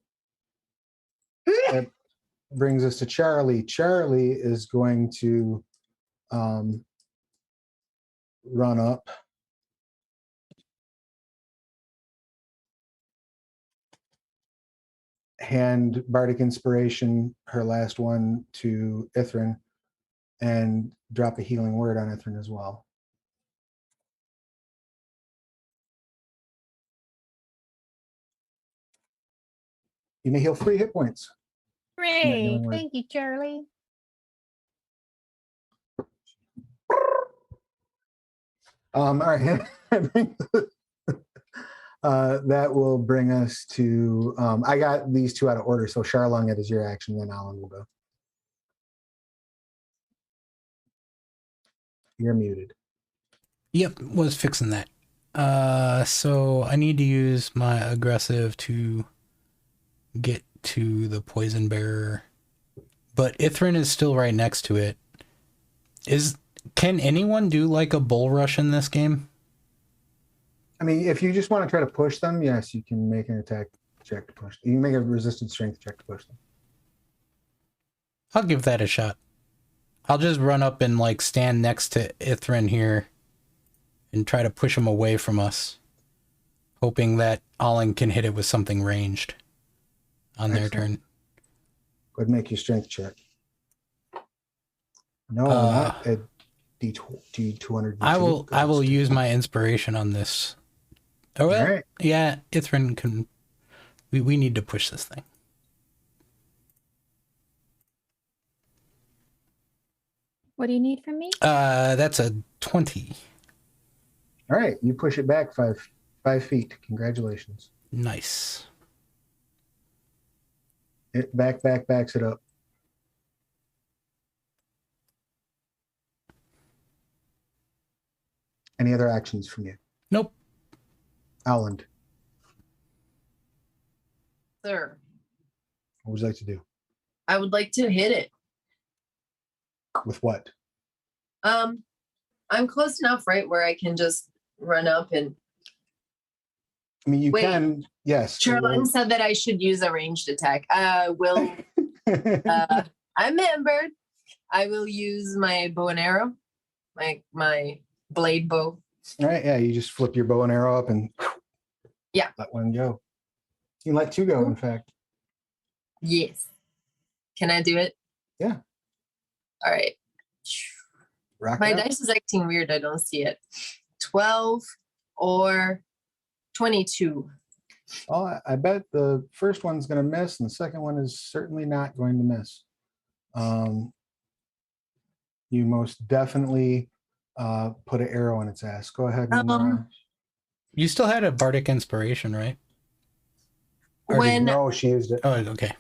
That brings us to Charlie. Charlie is going to run up. Hand Bardic Inspiration, her last one, to Ithrin, and drop a healing word on Ithrin as well. You may heal 3 hit points. Great. Thank you, Charlie. All right. That will bring us to, I got these 2 out of order, so Charlong, it is your action, then Alan will go. You're muted. Yep, was fixing that. So I need to use my aggressive to get to the poison bearer. But Ithrin is still right next to it. Can anyone do like a bull rush in this game? I mean, if you just want to try to push them, yes, you can make an attack check to push them. You can make a resisted strength check to push them. I'll give that a shot. I'll just run up and like stand next to Ithrin here and try to push him away from us, hoping that Alan can hit it with something ranged on their turn. Go ahead and make your strength check. No, not a D200. I will use my inspiration on this. Oh, well, right. Yeah, Ithrin can... We need to push this thing. What do you need from me? That's a 20. All right, you push it back 5 feet. Congratulations. Nice. It backs it up. Any other actions from you? Nope. Alan, Sir, what would you like to do? I would like to hit it. With what? I'm close enough, right, where I can just run up and... I mean, you Wait. can, yes. Charlene said that I should use a ranged attack. I remembered. I will use my bow and arrow, my blade bow. All right, yeah, you just flip your bow and arrow up and Yeah. let one go. You can let 2 go, in fact. Yes. Can I do it? Yeah. All right. Rock My it out. dice is acting weird. I don't see it. 12 or 22. Oh, I bet the first one's going to miss, and the second one is certainly not going to miss. You most definitely put an arrow in its ass. Go ahead and. You still had a bardic inspiration, right? Or did- No, she used it. Oh, okay.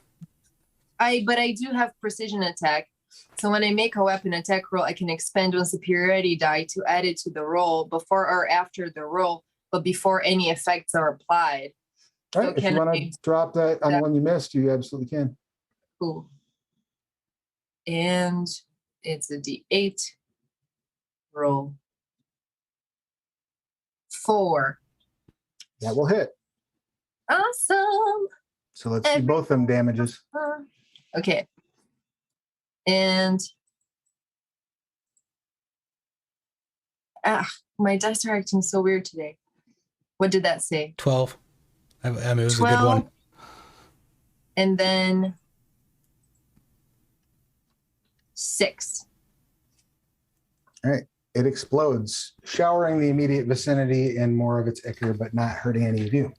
But I do have precision attack. So when I make a weapon attack roll, I can expend one superiority die to add it to the roll before or after the roll, but before any effects are applied. All right, if you want to drop that on the one you missed, you absolutely can. Cool. And it's a D8 roll. 4. That will hit. Awesome. So let's see both them damages. Okay. And my dice are acting so weird today. What did that say? 12. I mean, it was 12, a good one. And then 6. All right. It explodes, showering the immediate vicinity and more of its ichor, but not hurting any of you.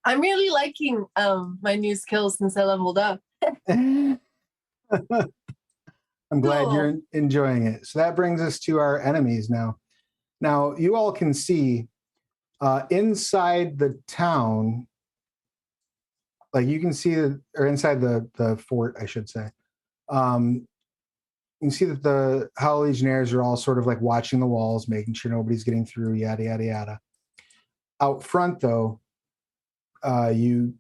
I'm really liking my new skills since I leveled up. I'm glad Cool. you're enjoying it. So that brings us to our enemies now. Now, you all can see inside the town, like you can see, or inside the fort, I should say. You can see that the Hollow Legionnaires are all sort of like watching the walls, making sure nobody's getting through, yada, yada, yada. Out front, though, you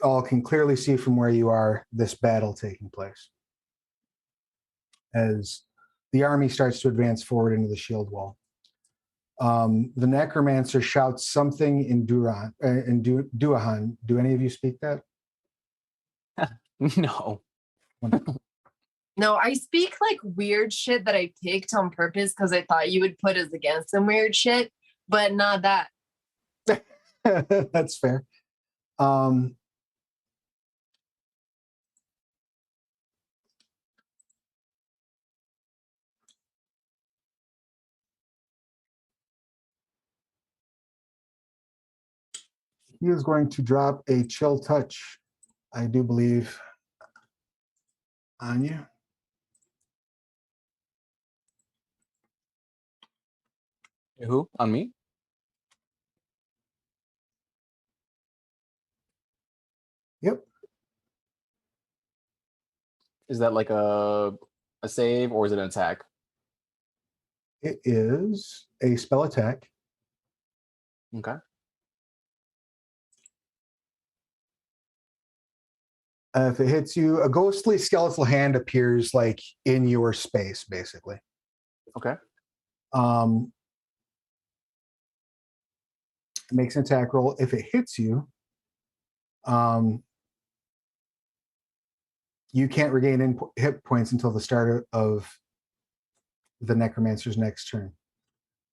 all can clearly see from where you are this battle taking place as the army starts to advance forward into the shield wall. The necromancer shouts something in Duahan. Do any of you speak that? No. No, I speak like weird shit that I picked on purpose because I thought you would put us against some weird shit, but not that. That's fair. He is going to drop a chill touch, I do believe, on you. Who? On me? Yep. Is that like a save or is it an attack? It is a spell attack. Okay. If it hits you, a ghostly skeletal hand appears like in your space, basically. Okay. It makes an attack roll. If it hits you, you can't regain hit points until the start of the necromancer's next turn.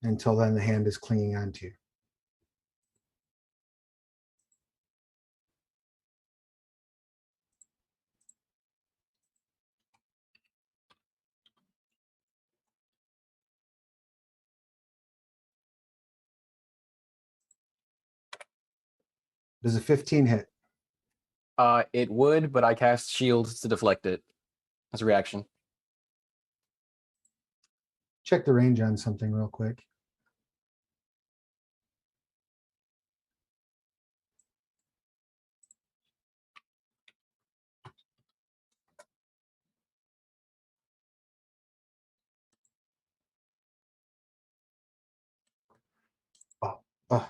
Until then, the hand is clinging onto you. Does a 15 hit? It would, but I cast shield to deflect it as a reaction. Check the range on something real quick. Oh.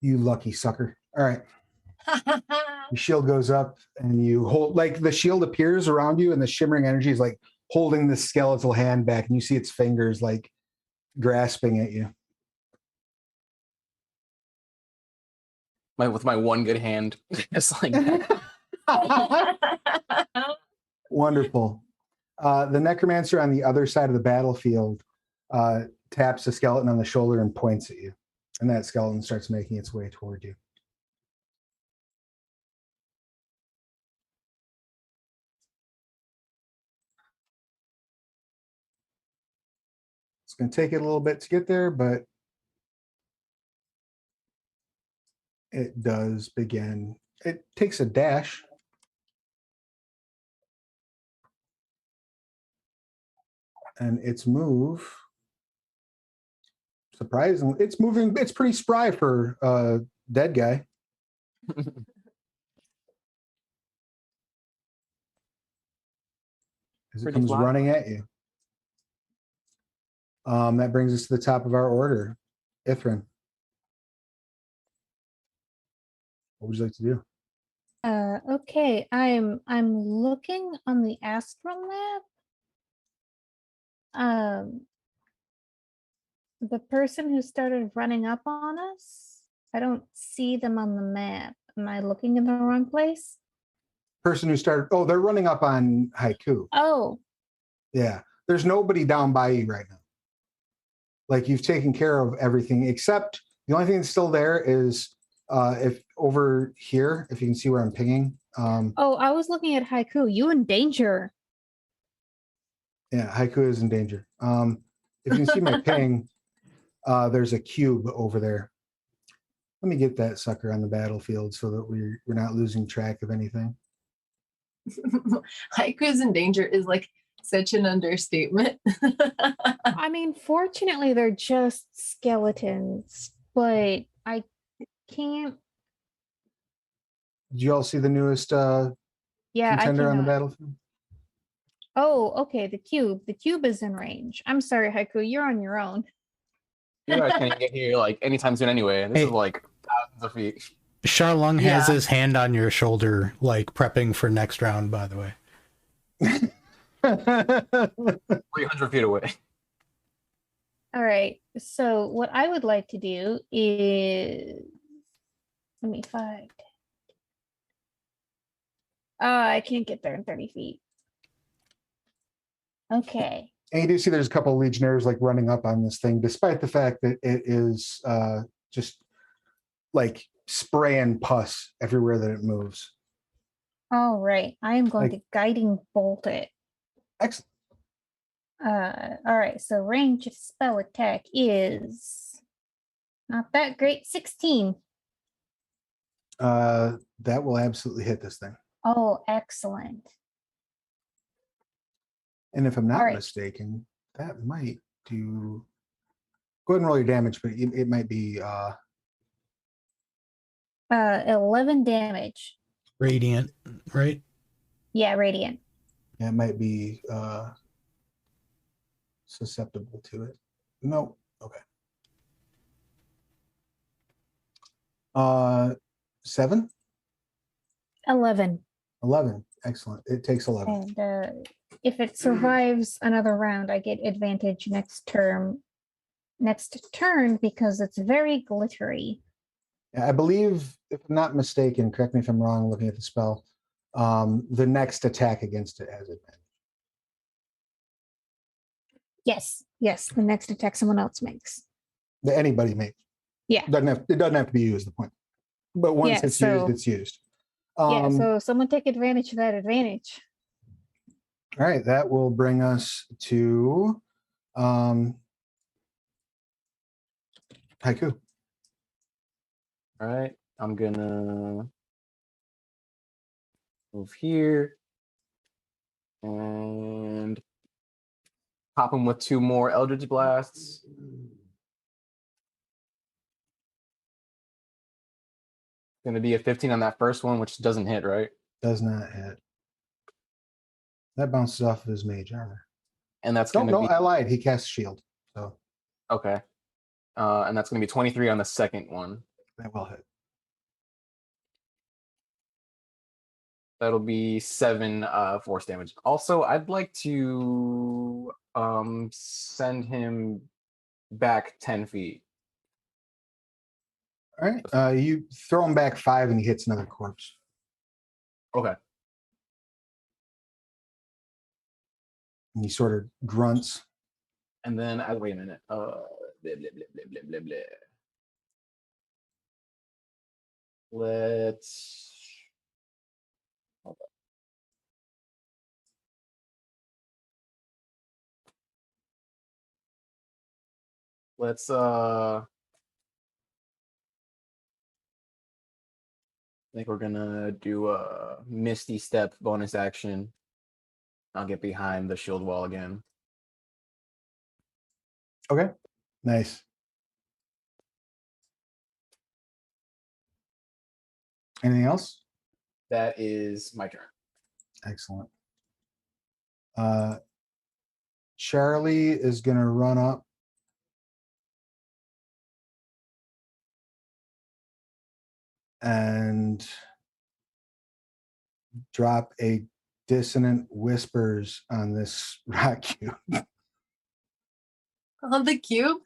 You lucky sucker. All right. Your shield goes up and you hold, like the shield appears around you and the shimmering energy is like holding the skeletal hand back and you see its fingers like grasping at you. With my one good hand. Just like that. Wonderful. The necromancer on the other side of the battlefield taps the skeleton on the shoulder and points at you. And that skeleton starts making its way toward you. It's going to take it a little bit to get there, but it does begin. It takes a dash. And its move, surprisingly, it's moving. It's pretty spry for a dead guy. As it Pretty comes fly. running at you. That brings us to the top of our order. Ithrin, what would you like to do? Okay, I'm looking on the astral map. The person who started running up on us, I don't see them on the map. Am I looking in the wrong place? Person who started, oh, they're running up on Haiku. Oh, Yeah, there's nobody down by you right now. Like, you've taken care of everything except the only thing that's still there is if over here, if you can see where I'm pinging. oh, I was looking at Haiku. You in danger. Yeah, Haiku is in danger. If you can see my ping, there's a cube over there. Let me get that sucker on the battlefield so that we're not losing track of anything. Haiku's in danger is like such an understatement. I mean, fortunately, they're just skeletons, but I can't. Did you all see the newest Yeah, I contender on the cannot. battlefield? Oh, okay. The cube. The cube is in range. I'm sorry, Haiku. You're on your own. You guys can't get here like anytime soon anyway. This Hey. is like thousands of feet. Charlung has Yeah. his hand on your shoulder, like prepping for next round, by the way. 300 feet away. All right. So what I would like to do is, let me find. I can't get there in 30 feet. Okay. And you do see there's a couple of legionnaires like running up on this thing, despite the fact that it is just like spraying pus everywhere that it moves. All right. I am going Like- to guiding bolt it. Excellent. All right. So range of spell attack is not that great. 16. That will absolutely hit this thing. Oh, excellent. And if I'm not Alright. mistaken, that might do. Go ahead and roll your damage, but it might be 11 damage. Radiant, right? Yeah, radiant. yeah, it might be susceptible to it. No. Okay. 7? 11. 11. Excellent. It takes 11. And if it survives another round, I get advantage next turn because it's very glittery. I believe, if I'm not mistaken, correct me if I'm wrong looking at the spell, the next attack against it has advantage. Yes, the next attack someone else makes. That anybody makes. Yeah. It doesn't have to be you is the point. But once Yeah, it's so- used, it's used. Yeah, so someone take advantage of that advantage. All right, that will bring us to Haiku. All right, I'm gonna move here and pop him with 2 more Eldritch Blasts. Gonna be a 15 on that first one, which doesn't hit, right? Does not hit. That bounces off of his mage armor. And that's No, gonna no, be I lied. He casts shield, so okay. And that's gonna be 23 on the second one. that will hit. That'll be 7 force damage. Also, I'd like to send him back 10 feet. All right, you throw him back 5 and he hits another corpse. Okay. And he sort of grunts And then wait a minute. Blah, blah, blah, blah, blah, blah, blah. Let's hold on. Let's I think we're gonna do a Misty Step bonus action. I'll get behind the shield wall again. Okay. Nice. Anything else? That is my turn. Excellent. Charlie is going to run up and drop a dissonant whispers on this rock cube. On the cube?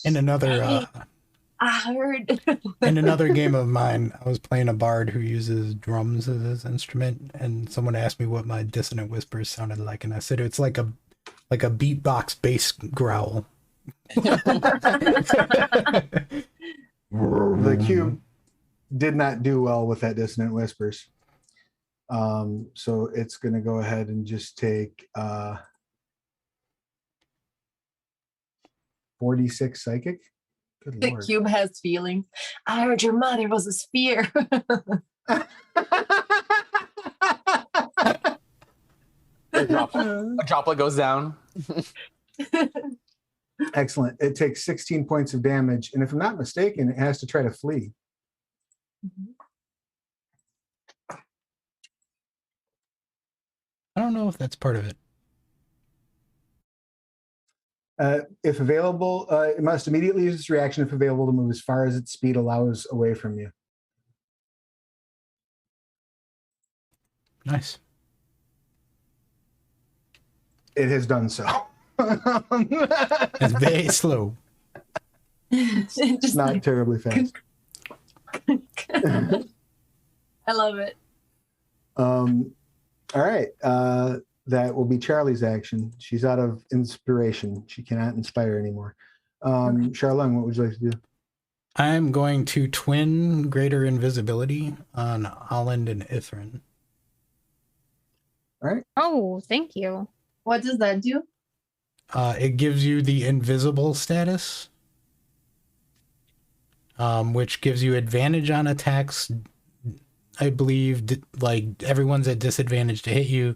In another I heard. in another game of mine, I was playing a bard who uses drums as his instrument, and someone asked me what my dissonant whispers sounded like, and I said it's like a beatbox bass growl. The cube did not do well with that dissonant whispers. So it's going to go ahead and just take 46 psychic. Good The Lord. cube has feelings. I heard your mother was a sphere. A droplet goes down. Excellent. It takes 16 points of damage. And if I'm not mistaken, it has to try to flee. I don't know if that's part of it. If available, it must immediately use its reaction if available to move as far as its speed allows away from you. Nice. It has done so. It's very slow. Just Not like, terribly fast. I love it. All right. That will be Charlie's action. She's out of inspiration. She cannot inspire anymore. Charlene, what would you like to do? I'm going to twin greater invisibility on Holland and Ithrin. All right. Oh, thank you. What does that do? It gives you the invisible status, which gives you advantage on attacks. I believe like everyone's at disadvantage to hit you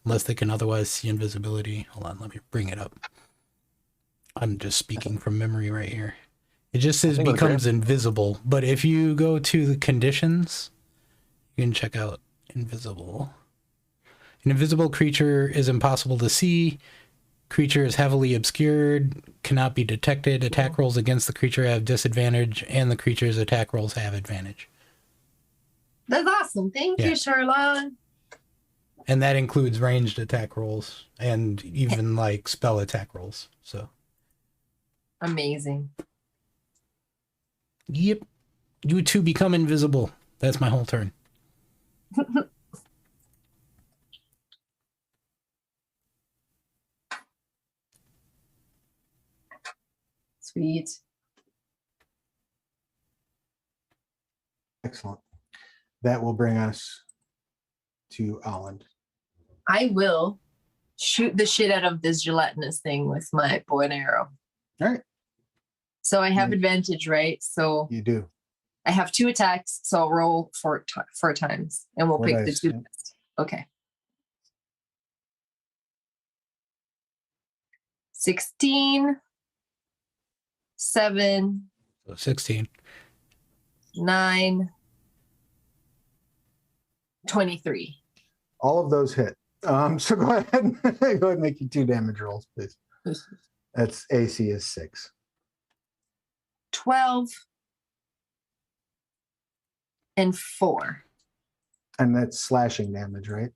unless they can otherwise see invisibility. Hold on, let me bring it up. I'm just speaking from memory right here. It just says becomes invisible, but if you go to the conditions, you can check out invisible. An invisible creature is impossible to see. Creature is heavily obscured, cannot be detected. Attack rolls against the creature have disadvantage, and the creature's attack rolls have advantage. That's awesome. Thank you, Charlotte. And that includes ranged attack rolls and even like spell attack rolls. So amazing. Yep. You two become invisible. That's my whole turn. Sweet. Excellent. That will bring us to Holland. I will shoot the shit out of this gelatinous thing with my bow and arrow. All right. So I have advantage, right? So You do. I have 2 attacks, so I'll roll 4 times, and we'll 4 pick dice, the 2 yeah. best. Okay. 16, 7, So 16. 9, 23. All of those hit. So go ahead and make you 2 damage rolls, please. That's AC is 6. 12 and 4. And that's slashing damage, right?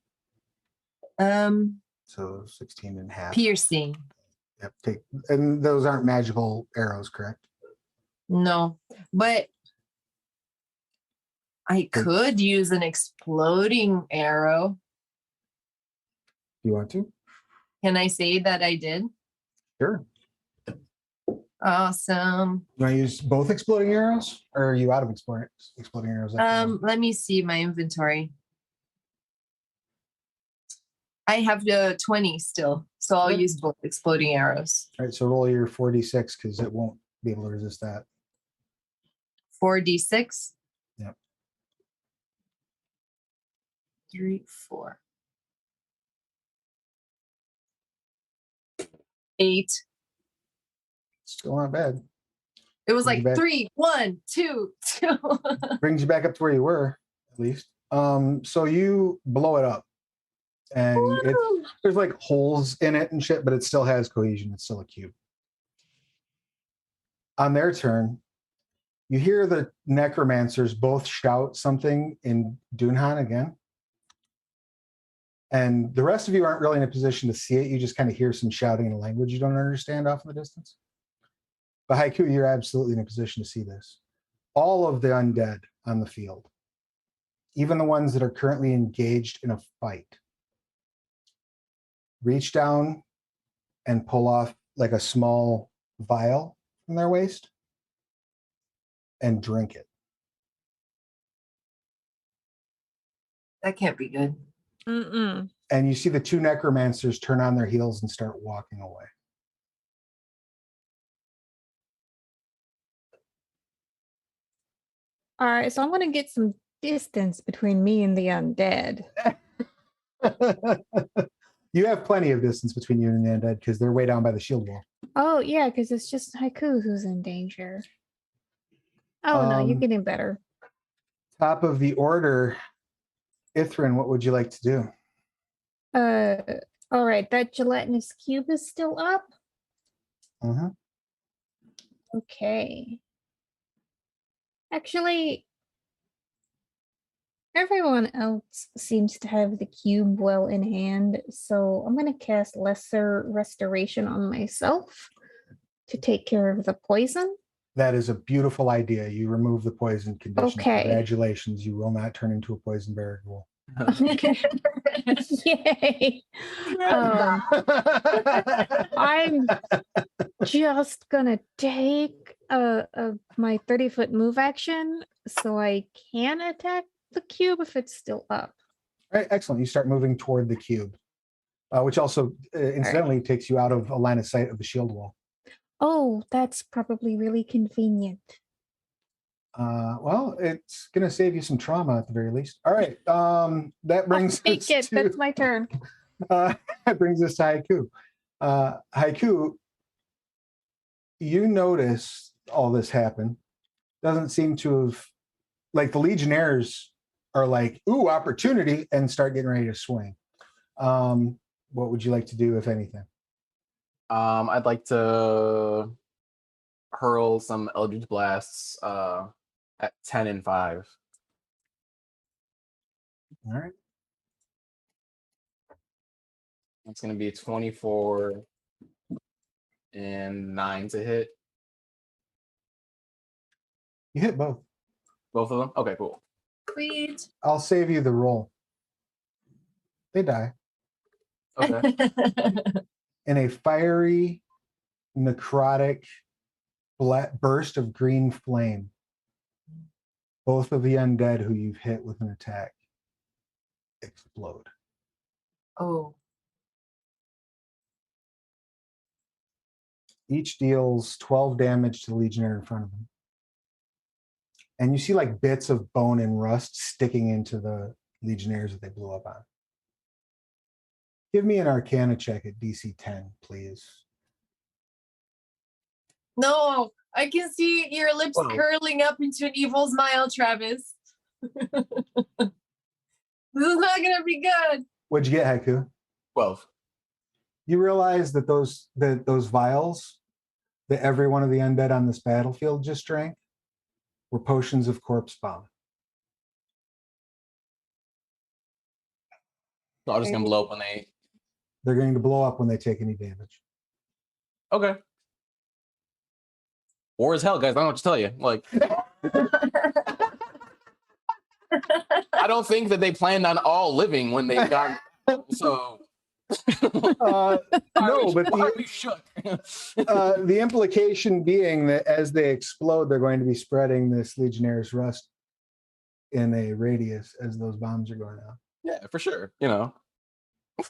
So 16 and a half. Piercing. Yep. And those aren't magical arrows, correct? No, but I could use an exploding arrow. you want to? Can I say that I did? Sure. Awesome. You want to use both exploding arrows, or are you out of exploding arrows? Let me see my inventory. I have the 20 still, so I'll Okay. use both exploding arrows. All right, so roll your 4d6 because it won't be able to resist that. 4d6. Yep. 3, 4. 8. Still not bad. It was Bring like you back. 3, 1, 2, 2. Brings you back up to where you were, at least. So you blow it up, and there's like holes in it and shit, but it still has cohesion. It's still a cube. On their turn, you hear the necromancers both shout something in Dunhan again. And the rest of you aren't really in a position to see it. You just kind of hear some shouting in a language you don't understand off in the distance. But Haiku, you're absolutely in a position to see this. All of the undead on the field, even the ones that are currently engaged in a fight, reach down and pull off like a small vial from their waist and drink it. That can't be good. Mm-mm. And you see the two necromancers turn on their heels and start walking away. All right, so I'm gonna get some distance between me and the undead. You have plenty of distance between you and the undead because they're way down by the shield wall. Oh yeah, because it's just Haiku who's in danger. Oh no, you're getting better. Top of the order, Ithrin, what would you like to do? All right, that gelatinous cube is still up. Mm-hmm. Okay. Actually, everyone else seems to have the cube well in hand, so I'm going to cast Lesser Restoration on myself to take care of the poison. That is a beautiful idea. You remove the poison condition. Okay. Congratulations. You will not turn into a poison bear ghoul. Yay! I'm just gonna take my 30-foot move action so I can attack the cube if it's still up. All right, excellent. You start moving toward the cube, which also incidentally takes you out of a line of sight of the shield wall. Oh, that's probably really convenient. Well, it's going to save you some trauma at the very least. All right. That brings I'll us take it. to, That's my turn. that brings us to Haiku. Haiku, you notice all this happen. Doesn't seem to have, like, the Legionnaires are like, ooh, opportunity, and start getting ready to swing. What would you like to do, if anything? I'd like to hurl some Eldritch Blasts at 10 and 5. All right. It's going to be 24 and 9 to hit. You hit both. Both of them? Okay, cool. Sweet. I'll save you the roll. They die. Okay. In a fiery, necrotic burst of green flame, both of the undead who you've hit with an attack explode. Oh. Each deals 12 damage to the Legionnaire in front of them. And you see like bits of bone and rust sticking into the Legionnaires that they blew up on. Give me an Arcana check at DC 10, please. No, I can see your lips Whoa. curling up into an evil smile, Travis. This is not gonna be good. What'd you get, Haiku? 12. You realize that those vials that every one of the undead on this battlefield just drank were potions of corpse bomb. So I'm just going to blow up when they... They're going to blow up when they take any damage. Okay. War as hell, guys. I don't know what to tell you. Like, I don't think that they planned on all living when they got... So... No, but why are we shook? the implication being that as they explode, they're going to be spreading this Legionnaire's rust in a radius as those bombs are going off. Yeah, for sure. You know.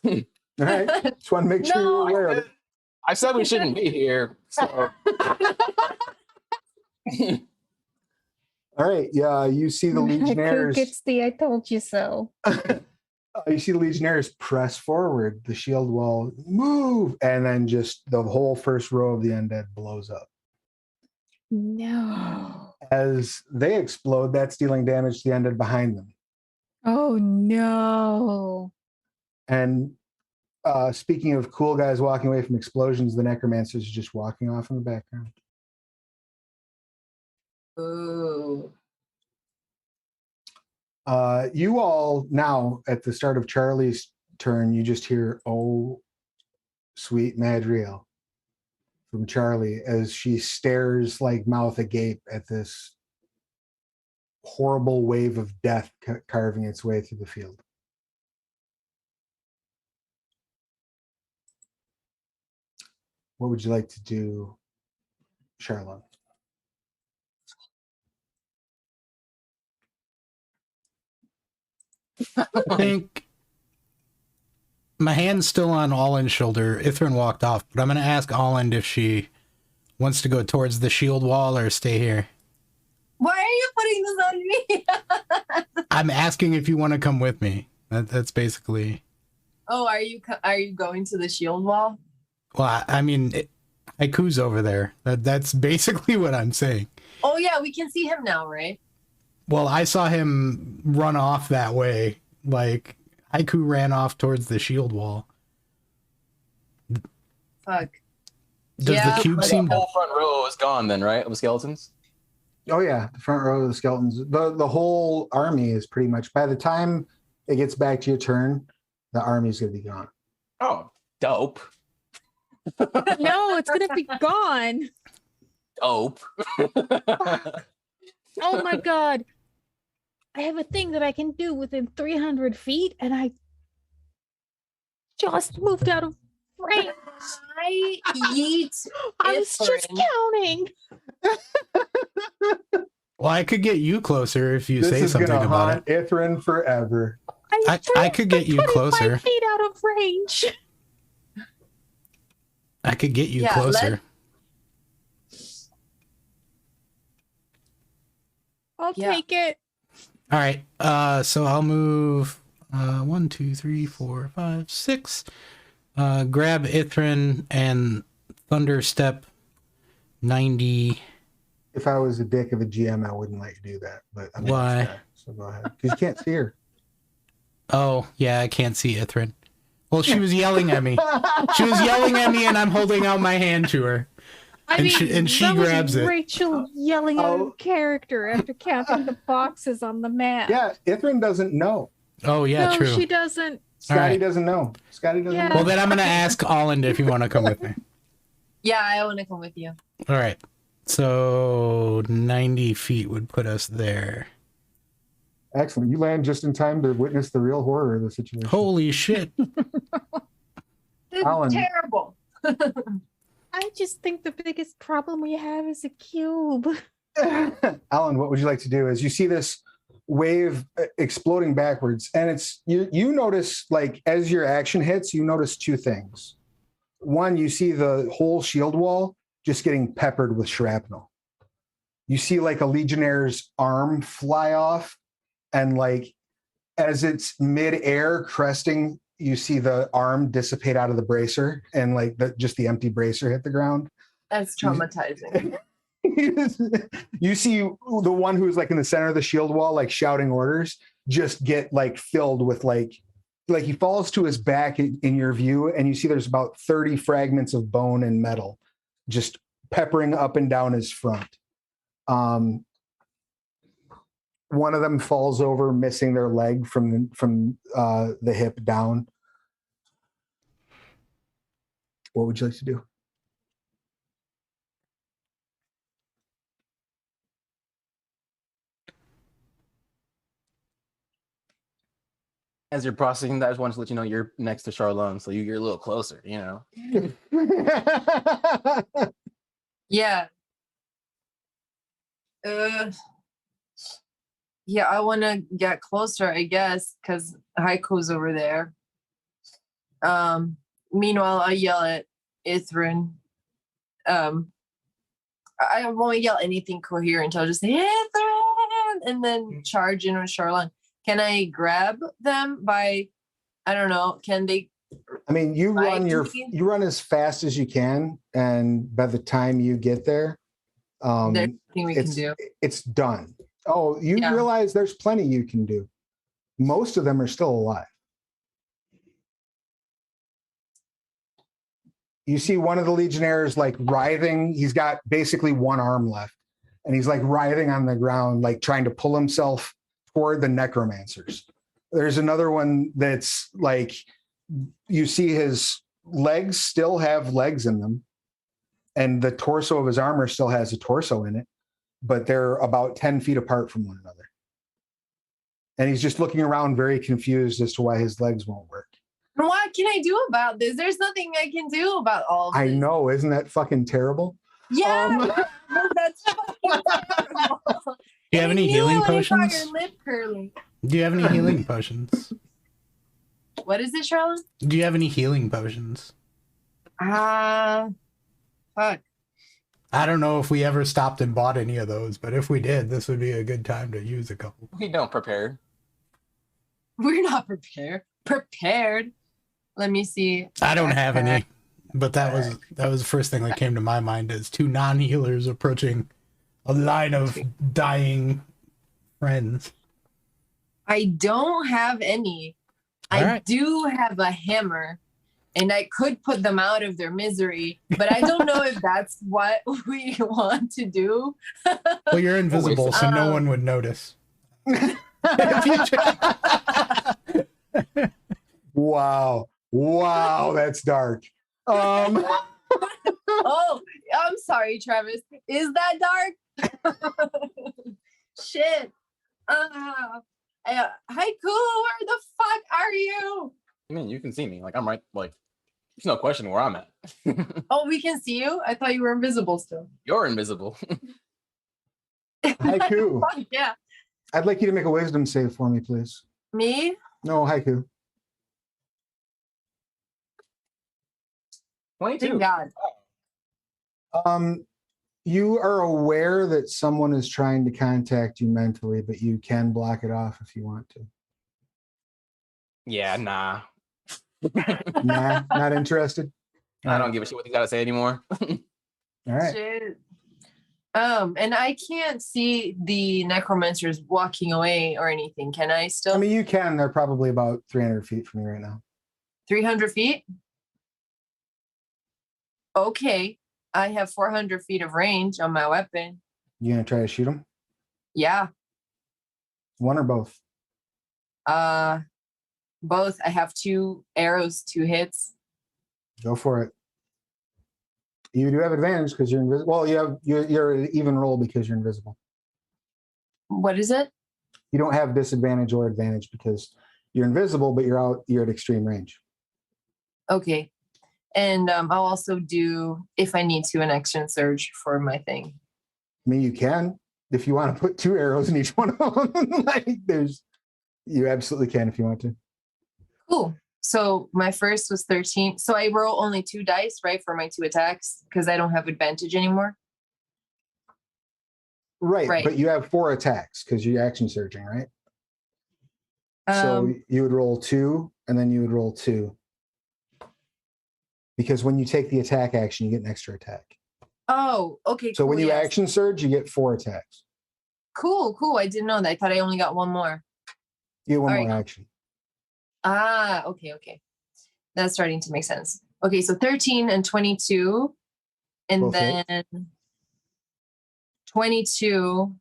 All right, just want to make sure you're aware of it. I said we shouldn't be here. So. All right, yeah, you see the Who Legionnaires. gets the "I told you so"? You see the Legionnaires press forward, the shield wall move, and then just the whole first row of the undead blows up. No. As they explode, that's dealing damage to the undead behind them. Oh no. And speaking of cool guys walking away from explosions, the necromancers are just walking off in the background. Ooh. You all now, at the start of Charlie's turn, you just hear, "Oh, sweet Madriel," from Charlie as she stares like mouth agape at this horrible wave of death carving its way through the field. What would you like to do, Charlotte? I think my hand's still on Allen's shoulder. Ithrin walked off, but I'm going to ask Allen if she wants to go towards the shield wall or stay here. Why are you putting this on me? I'm asking if you want to come with me. That's basically. Oh, are you going to the shield wall? Well, I mean, Haiku's over there. That's basically what I'm saying. Oh yeah, we can see him now, right? Well, I saw him run off that way. Like, Haiku ran off towards the shield wall. Fuck. Does the cube The seem... whole front row is gone then, right? Of the skeletons? Oh yeah, the front row of the skeletons. The whole army is pretty much, by the time it gets back to your turn, the army's gonna be gone. Oh, dope. No, it's gonna be gone. Dope. Oh my god. I have a thing that I can do within 300 feet, and I just moved out of range. I yeet. I was just Ithrin. counting. Well, I could get you closer if you This say is something gonna about haunt it. Ithrin forever. I could get you 25 closer. feet out of range. I could get you Yeah, closer. I'll Yeah. take it. All right. So I'll move 1, 2, 3, 4, 5, 6. Grab Ithrin and Thunder Step 90. If I was a dick of a GM, I wouldn't let you do that. But I'm Why? not sure, so go ahead. Because you can't see her. Oh, yeah, I can't see Ithrin. Well, she was yelling at me. She was yelling at me, and I'm holding out my hand to her. I And mean, she that was grabs it. Rachel yelling out Oh. of character after counting the boxes on the map. Yeah, Ithrin doesn't know. Oh, yeah, no, true. she doesn't. Scotty right. doesn't know. Scotty doesn't Yeah. know. Well, then I'm going to ask Holland if you want to come with me. Yeah, I want to come with you. All right. So 90 feet would put us there. Excellent. You land just in time to witness the real horror of the situation. Holy shit. This Alan. is terrible. I just think the biggest problem we have is a cube. Alan, what would you like to do? As you see this wave exploding backwards, and it's you notice, like, as your action hits, you notice two things. One, you see the whole shield wall just getting peppered with shrapnel. You see like a Legionnaire's arm fly off, and like as it's mid-air cresting, you see the arm dissipate out of the bracer, and like just the empty bracer hit the ground. That's traumatizing. You see the one who's like in the center of the shield wall, like shouting orders, just get like filled with like he falls to his back in your view, and you see there's about 30 fragments of bone and metal just peppering up and down his front. One of them falls over, missing their leg from the hip down. What would you like to do? As you're processing that, I just wanted to let you know you're next to Charlone, so you're a little closer, you know. Yeah. Yeah, I want to get closer, I guess, because Haiku's over there. Meanwhile, I yell at Ithrin. I won't yell anything coherent. I'll just say Ithrin, and then charge in with Charlone. Can I grab them by? I don't know. Can they? I mean, you Right, run as fast as you can, and by the time you get there, There's nothing we can it's do. it's done. Oh, you Yeah. realize there's plenty you can do. Most of them are still alive. You see one of the Legionnaires like writhing. He's got basically one arm left, and he's like writhing on the ground, like trying to pull himself toward the necromancers. There's another one that's like, you see his legs still have legs in them, and the torso of his armor still has a torso in it, but they're about 10 feet apart from one another. And he's just looking around very confused as to why his legs won't work. What can I do about this? There's nothing I can do about all of this. I know, isn't that fucking terrible? Yeah, that's fucking terrible. Do you have any healing potions? Your lip curling. Do you have any healing potions? What is it, Charlotte? Do you have any healing potions? Fuck. I don't know if we ever stopped and bought any of those, but if we did, this would be a good time to use a couple. We don't prepare. We're not prepared. Let me see. I don't have any, but that was the first thing that came to my mind is two non-healers approaching a line of dying friends. I don't have any. All I right. do have a hammer, and I could put them out of their misery, but I don't know if that's what we want to do. Well, you're invisible, so no one would notice. Wow, that's dark. Oh, I'm sorry, Travis. Is that dark? Shit. Haiku, where the fuck are you? I mean, you can see me. Like, I'm right. Like, there's no question where I'm at. Oh, we can see you? I thought you were invisible still. You're invisible. Haiku, Fuck yeah. I'd like you to make a wisdom save for me, please. Me? No, Haiku. 22. Thank God. You are aware that someone is trying to contact you mentally, but you can block it off if you want to. Yeah, nah. Nah, not interested. I don't give a shit what they gotta say anymore. All right. Shit. And I can't see the necromancers walking away or anything. Can I still? I mean, you can. They're probably about 300 feet from you right now. 300 feet? Okay. I have 400 feet of range on my weapon. You gonna try to shoot them? Yeah. One or both? Both. I have 2 arrows, 2 hits. Go for it. You do have advantage because you're invisible. Well, you're an even roll because you're invisible. What is it? You don't have disadvantage or advantage because you're invisible, but you're at extreme range. Okay. And I'll also do, if I need to, an action surge for my thing. I mean, you can if you want to put 2 arrows in each one of them. You absolutely can if you want to. Cool. So my first was 13. So I roll only 2 dice, right, for my 2 attacks because I don't have advantage anymore. Right. But you have 4 attacks because you're action surging, right? So you would roll 2 and then you would roll 2. Because when you take the attack action, you get an extra attack. Oh, okay. So cool, when you yes. action surge, you get 4 attacks. Cool. I didn't know that. I thought I only got 1 more. You get 1 All more right. action. Ah, okay. That's starting to make sense. Okay, so 13 and 22. And Both then hit. 22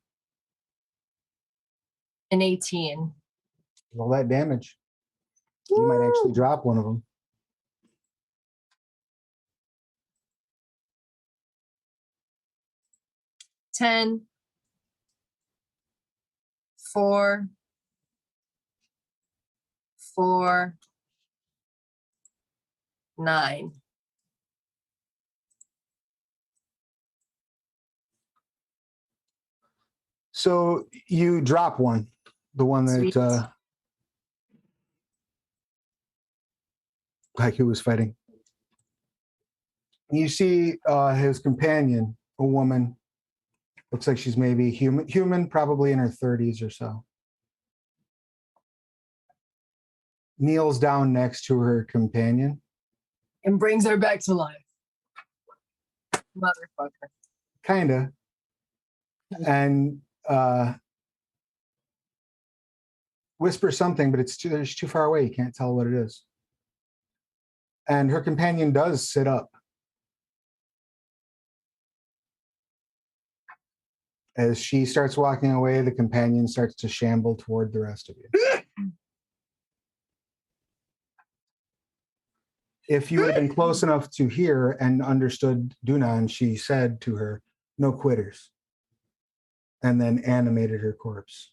and 18. Roll that damage. You might actually drop one of them. 10, 4, 4, 9. So you drop one, the one Sweet. that Haiku was fighting. You see his companion, a woman. Looks like she's maybe human, probably in her 30s or so. Kneels down next to her companion. And brings her back to life. Motherfucker. Kinda. And whispers something, but it's too far away. You can't tell what it is. And her companion does sit up. As she starts walking away, the companion starts to shamble toward the rest of you. If you had been close enough to hear and understood Dunan, she said to her, "No quitters," and then animated her corpse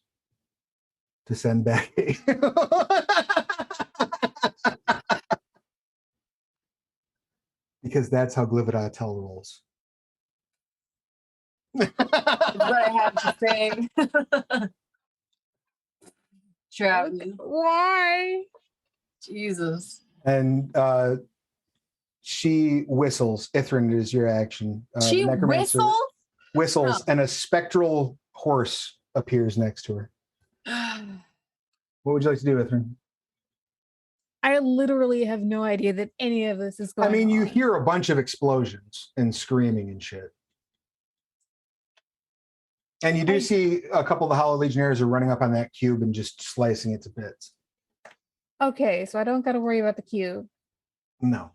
to send back. Because that's how Glividatel rolls. That's what I have to say. Travis. Why? Jesus. And she whistles. Ithrin, it is your action. She Necromancer whistles, Oh. and a spectral horse appears next to her. What would you like to do, Ithrin? I literally have no idea that any of this is going I mean, you on. hear a bunch of explosions and screaming and shit. And you do see a couple of the Hollow Legionnaires are running up on that cube and just slicing it to bits. Okay, so I don't got to worry about the cube, No.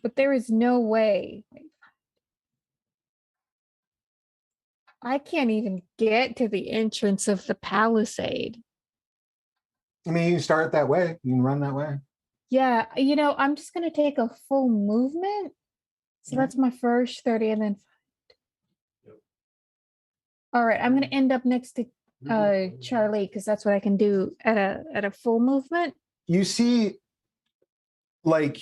but there is no way. I can't even get to the entrance of the palisade. I mean, you can start that way. You can run that way. Yeah, I'm just going to take a full movement. So that's my first 30 and then. All right, I'm going to end up next to Charlie because that's what I can do at a full movement. You see, like,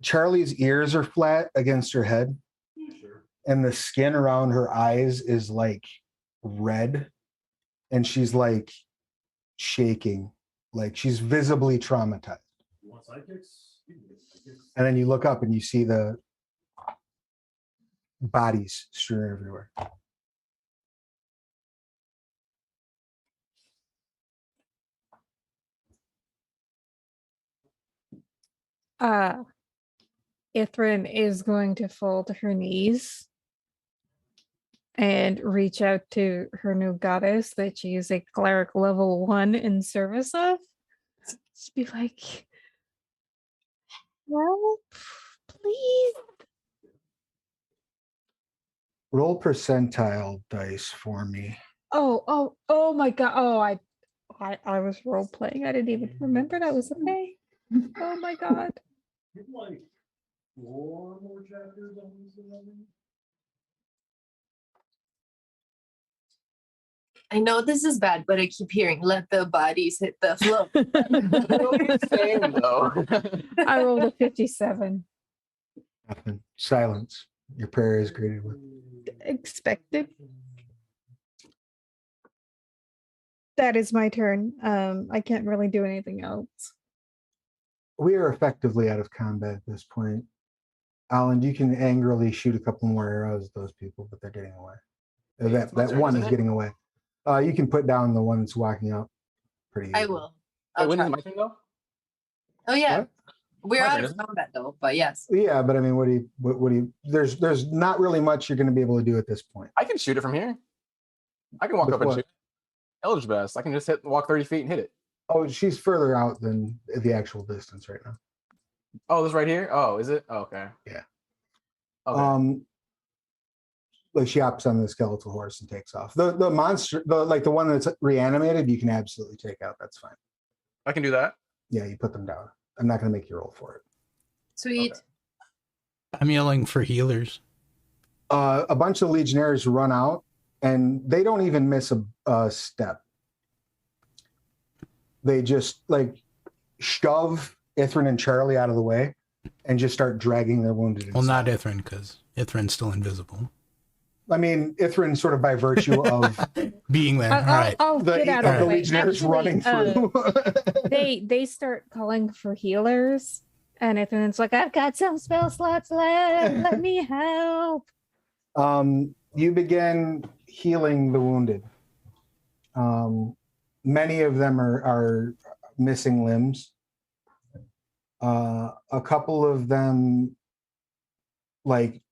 Charlie's ears are flat against her head. Sure. And the skin around her eyes is like red. And she's like shaking. Like she's visibly traumatized. You want sidekicks? And then you look up and you see the bodies strewn everywhere. Ithrin is going to fall to her knees and reach out to her new goddess that she is a cleric level 1 in service of. Just be like, help, please. Roll percentile dice for me. Oh my god. Oh, I was role playing. I didn't even remember that was a thing. Oh my god. Like 4 more chapters on this. I know this is bad, but I keep hearing, let the bodies hit the floor. Same though. I rolled a 57. Nothing. Silence. Your prayer is greeted with. Expected. That is my turn. I can't really do anything else. We are effectively out of combat at this point. Alan, you can angrily shoot a couple more arrows at those people, but they're getting away. That one is getting away. You can put down the one that's walking up. Pretty easily. I will. Wait, I'll when try. is my thing though? Oh yeah. What? We're My out turn, of isn't it? combat though, but yes. Yeah, but I mean, what do you? There's not really much you're going to be able to do at this point. I can shoot it from here. I can walk With up and what? shoot. Eldritch Blast. I can just walk 30 feet and hit it. Oh, she's further out than the actual distance right now. Oh, this right here? Oh, is it? Oh, okay. Yeah. Okay. Like she hops on the skeletal horse and takes off. The monster, the one that's reanimated, you can absolutely take out. That's fine. I can do that. Yeah, you put them down. I'm not going to make you roll for it. Sweet. Okay. I'm yelling for healers. A bunch of legionnaires run out, and they don't even miss a step. they just like shove Ithrin and Charlie out of the way and just start dragging their wounded Well, not inside. Ithrin, because Ithrin's still invisible. I mean, Ithrin sort of by virtue of Being there. I'll, All right. I'll get out of of the the way. Legionnaires Actually, running through. they start calling for healers, and it's like, I've got some spell slots left. Let me help. You begin healing the wounded. Many of them are missing limbs. A couple of them, like,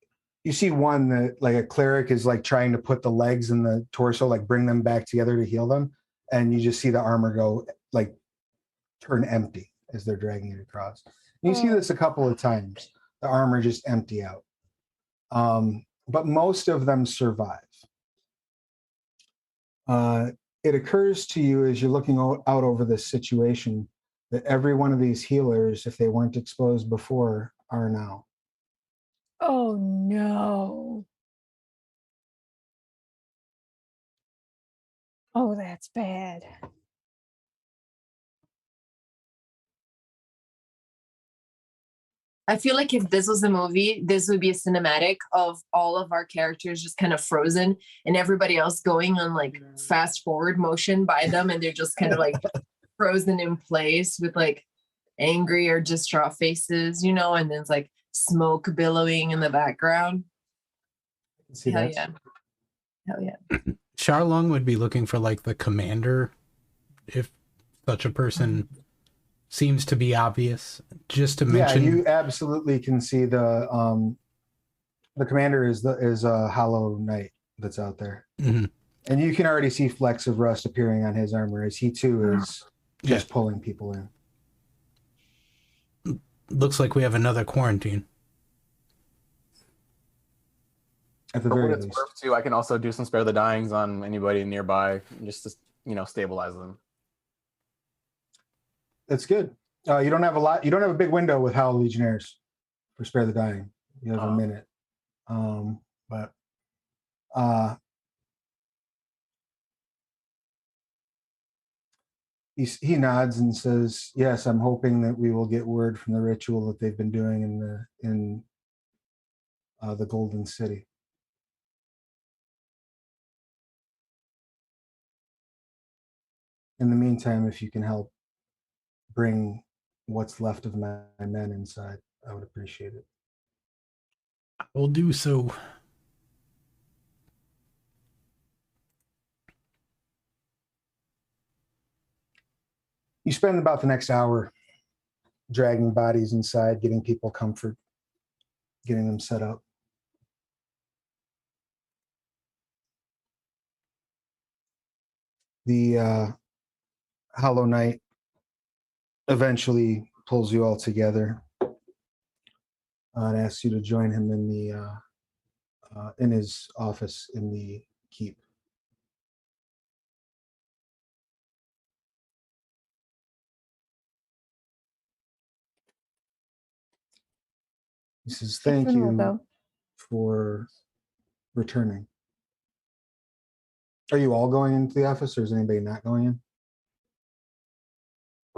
you see one that, like, a cleric is like trying to put the legs and the torso, like bring them back together to heal them, and you just see the armor go, like, turn empty as they're dragging it across. And you see this a couple of times. The armor just empty out. But most of them survive. It occurs to you as you're looking out over this situation that every one of these healers, if they weren't exposed before, are now. Oh no. Oh, that's bad. I feel like if this was a movie, this would be a cinematic of all of our characters just kind of frozen and everybody else going on like fast forward motion by them, and they're just kind of like frozen in place with like angry or distraught faces, you know, and then it's like smoke billowing in the background. See Hell that? yeah. Hell yeah. Charlong would be looking for like the commander, if such a person seems to be obvious. Just to mention, Yeah, you absolutely can see the commander is a Hollow Knight that's out there, Mhm. and you can already see flecks of rust appearing on his armor as he too is just pulling people in. Looks like we have another quarantine. At the For very what it's least. worth, too, I can also do some spare the dyings on anybody nearby, just to stabilize them. That's good. You don't have a lot. You don't have a big window with Howl Legionnaires for spare the dying. You have a minute. But he nods and says, "Yes, I'm hoping that we will get word from the ritual that they've been doing in the Golden City." In the meantime, if you can help bring what's left of my men inside, I would appreciate it. I will do so. You spend about the next hour dragging bodies inside, getting people comfort, getting them set up. The Hollow Knight eventually pulls you all together and asks you to join him in his office in the keep. He says, "Thank Ithrin will you go. for returning." Are you all going into the office, or is anybody not going in?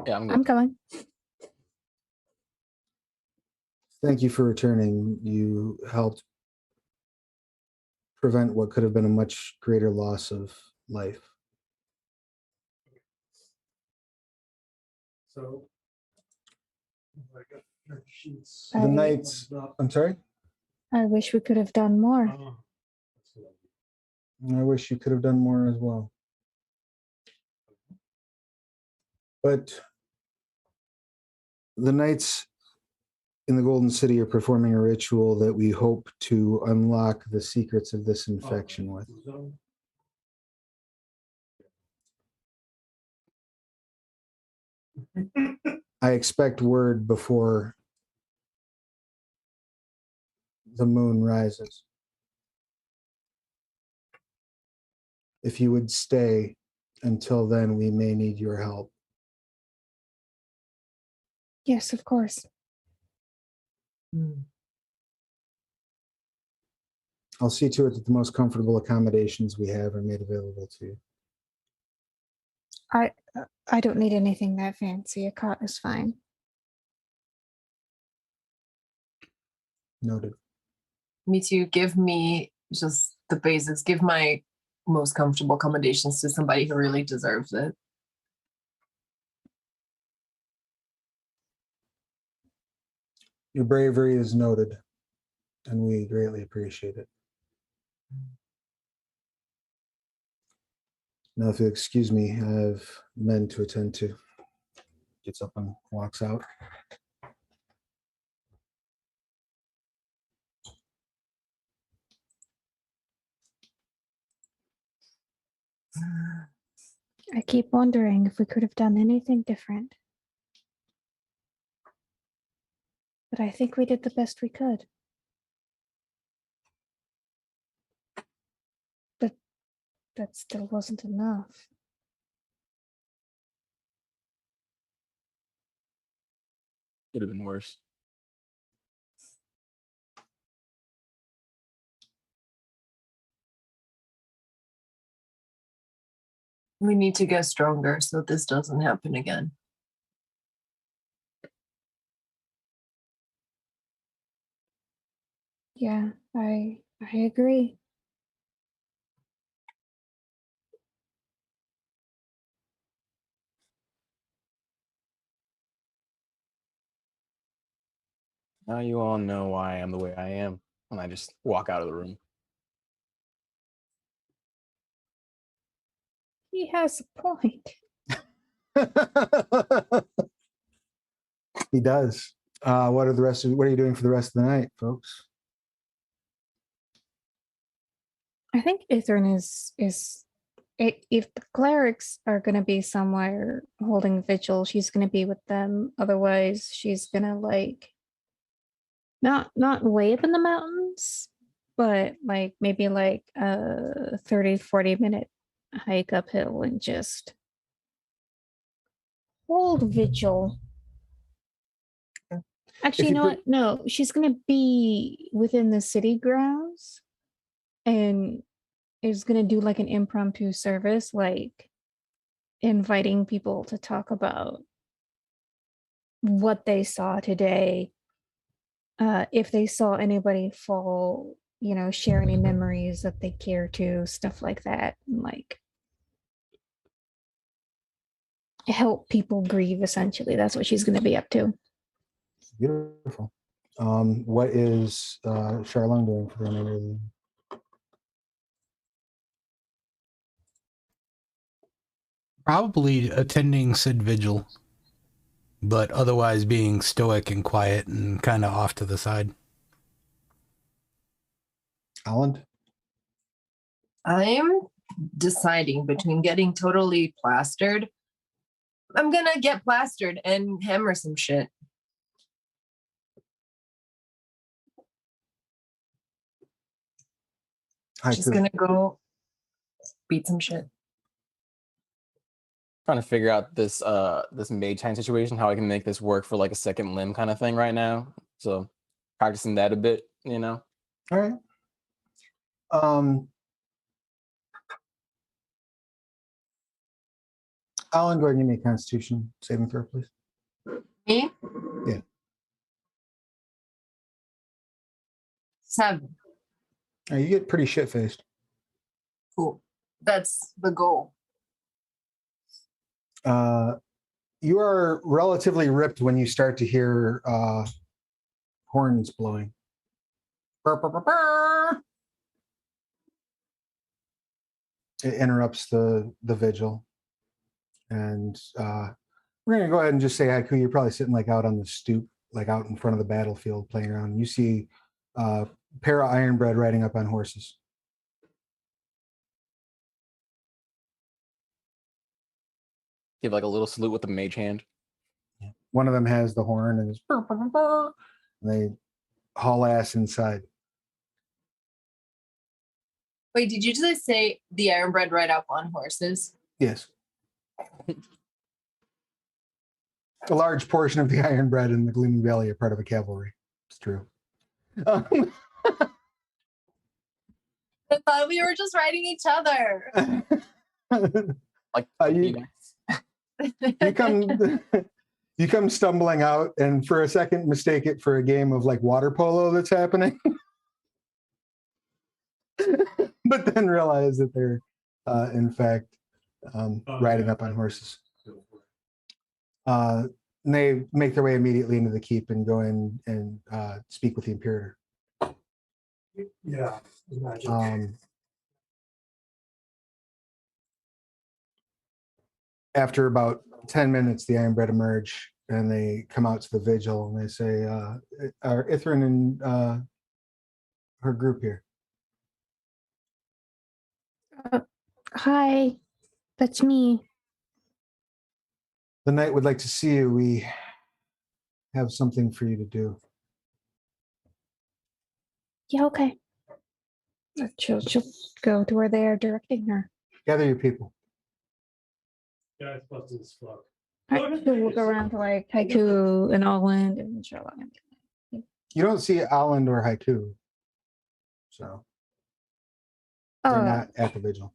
Yeah, I'm I'm coming. Thank you for returning. You helped prevent what could have been a much greater loss of life. So, The Knights, I'm sorry? I wish we could have done more. I wish you could have done more as well. But the Knights in the Golden City are performing a ritual that we hope to unlock the secrets of this infection with. I expect word before the moon rises. If you would stay until then, we may need your help. Yes, of course. I'll see to it that the most comfortable accommodations we have are made available to you. I don't need anything that fancy. A cot is fine. Noted. Me too. Give me just the basics. Give my most comfortable accommodations to somebody who really deserves it. Your bravery is noted, and we greatly appreciate it. Now, if you'll excuse me, I have men to attend to. Gets up and walks out. I keep wondering if we could have done anything different. But I think we did the best we could. But that still wasn't enough. Could have been worse. We need to get stronger so this doesn't happen again. Yeah, I agree. Now you all know why I am the way I am. And I just walk out of the room. He has a point. He does. What are you doing for the rest of the night, folks? I think Ithrin is if the clerics are gonna be somewhere holding vigil, she's gonna be with them. Otherwise, she's gonna like not way up in the mountains, but like maybe like a 30-40 minute hike uphill and just hold vigil. Actually, you know what? No, she's gonna be within the city grounds and is gonna do like an impromptu service, like inviting people to talk about what they saw today. If they saw anybody fall, share any memories that they care to, stuff like that, and like help people grieve. Essentially, that's what she's gonna be up to. Beautiful. What is Charlene doing for the remainder of the Probably attending Sid Vigil, but otherwise being stoic and quiet and kind of off to the side. Holland? I'm deciding between getting totally plastered. I'm gonna get plastered and hammer some shit. Just gonna go beat some shit. Trying to figure out this this mage hand situation, how I can make this work for like a second limb kind of thing right now. So practicing that a bit, All right. Alan, go ahead and give me a Constitution saving throw, please. Me? Yeah. 7. You get pretty shit-faced. Cool. That's the goal. You are relatively ripped when you start to hear horns blowing. Burr, burr, burr, burr. It interrupts the vigil. And we're going to go ahead and just say, Haiku, you're probably sitting like out on the stoop, like out in front of the battlefield playing around. You see a pair of Ironbred riding up on horses. give like a little salute with the mage hand. One of them has the horn and is burr, burr, burr, burr, and they haul ass inside. Wait, did you just say the Ironbred ride up on horses? Yes. A large portion of the Ironbred in the Gleaming Valley are part of a cavalry. It's true. I thought we were just riding each other. Like you You come you come stumbling out and for a second mistake it for a game of like water polo that's happening. But then realize that they're in fact riding up on horses. And they make their way immediately into the keep and go in and speak with the Imperator. Yeah. After about 10 minutes, the Ironbred emerge and they come out to the vigil and they say, are Ithrin and her group here? Hi, that's me. The knight would like to see you. We have something for you to do. Yeah, okay. She'll go to where they are directing her. Gather your people. Yeah, it's busted as fuck. She'll look around to like Haiku and Alland and Sherlock. You don't see Alland or Haiku. So they're not at the vigil.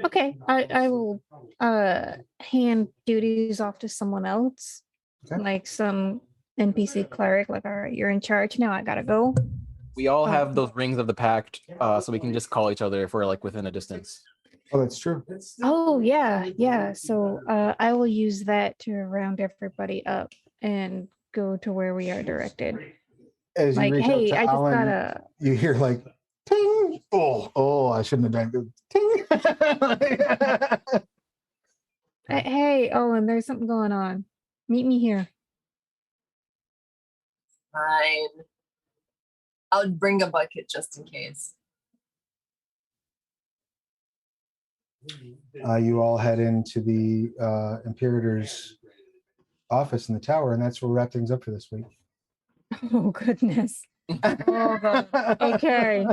Okay, I will hand duties off to someone else. Okay. Like some NPC cleric, like, all right, you're in charge now, I gotta go. We all have those rings of the pact, so we can just call each other if we're like within a distance. Oh, that's true. Oh yeah. So I will use that to round everybody up and go to where we are directed. As you Like, reach hey, out to I just Alland, gotta. you hear like ting. Oh, I shouldn't have done it. Ting. Hey, Owen, there's something going on. Meet me here. Fine. I'll bring a bucket just in case. You all head into the Imperator's office in the tower, and that's where we'll wrap things up for this week. Oh goodness. Oh god. Okay.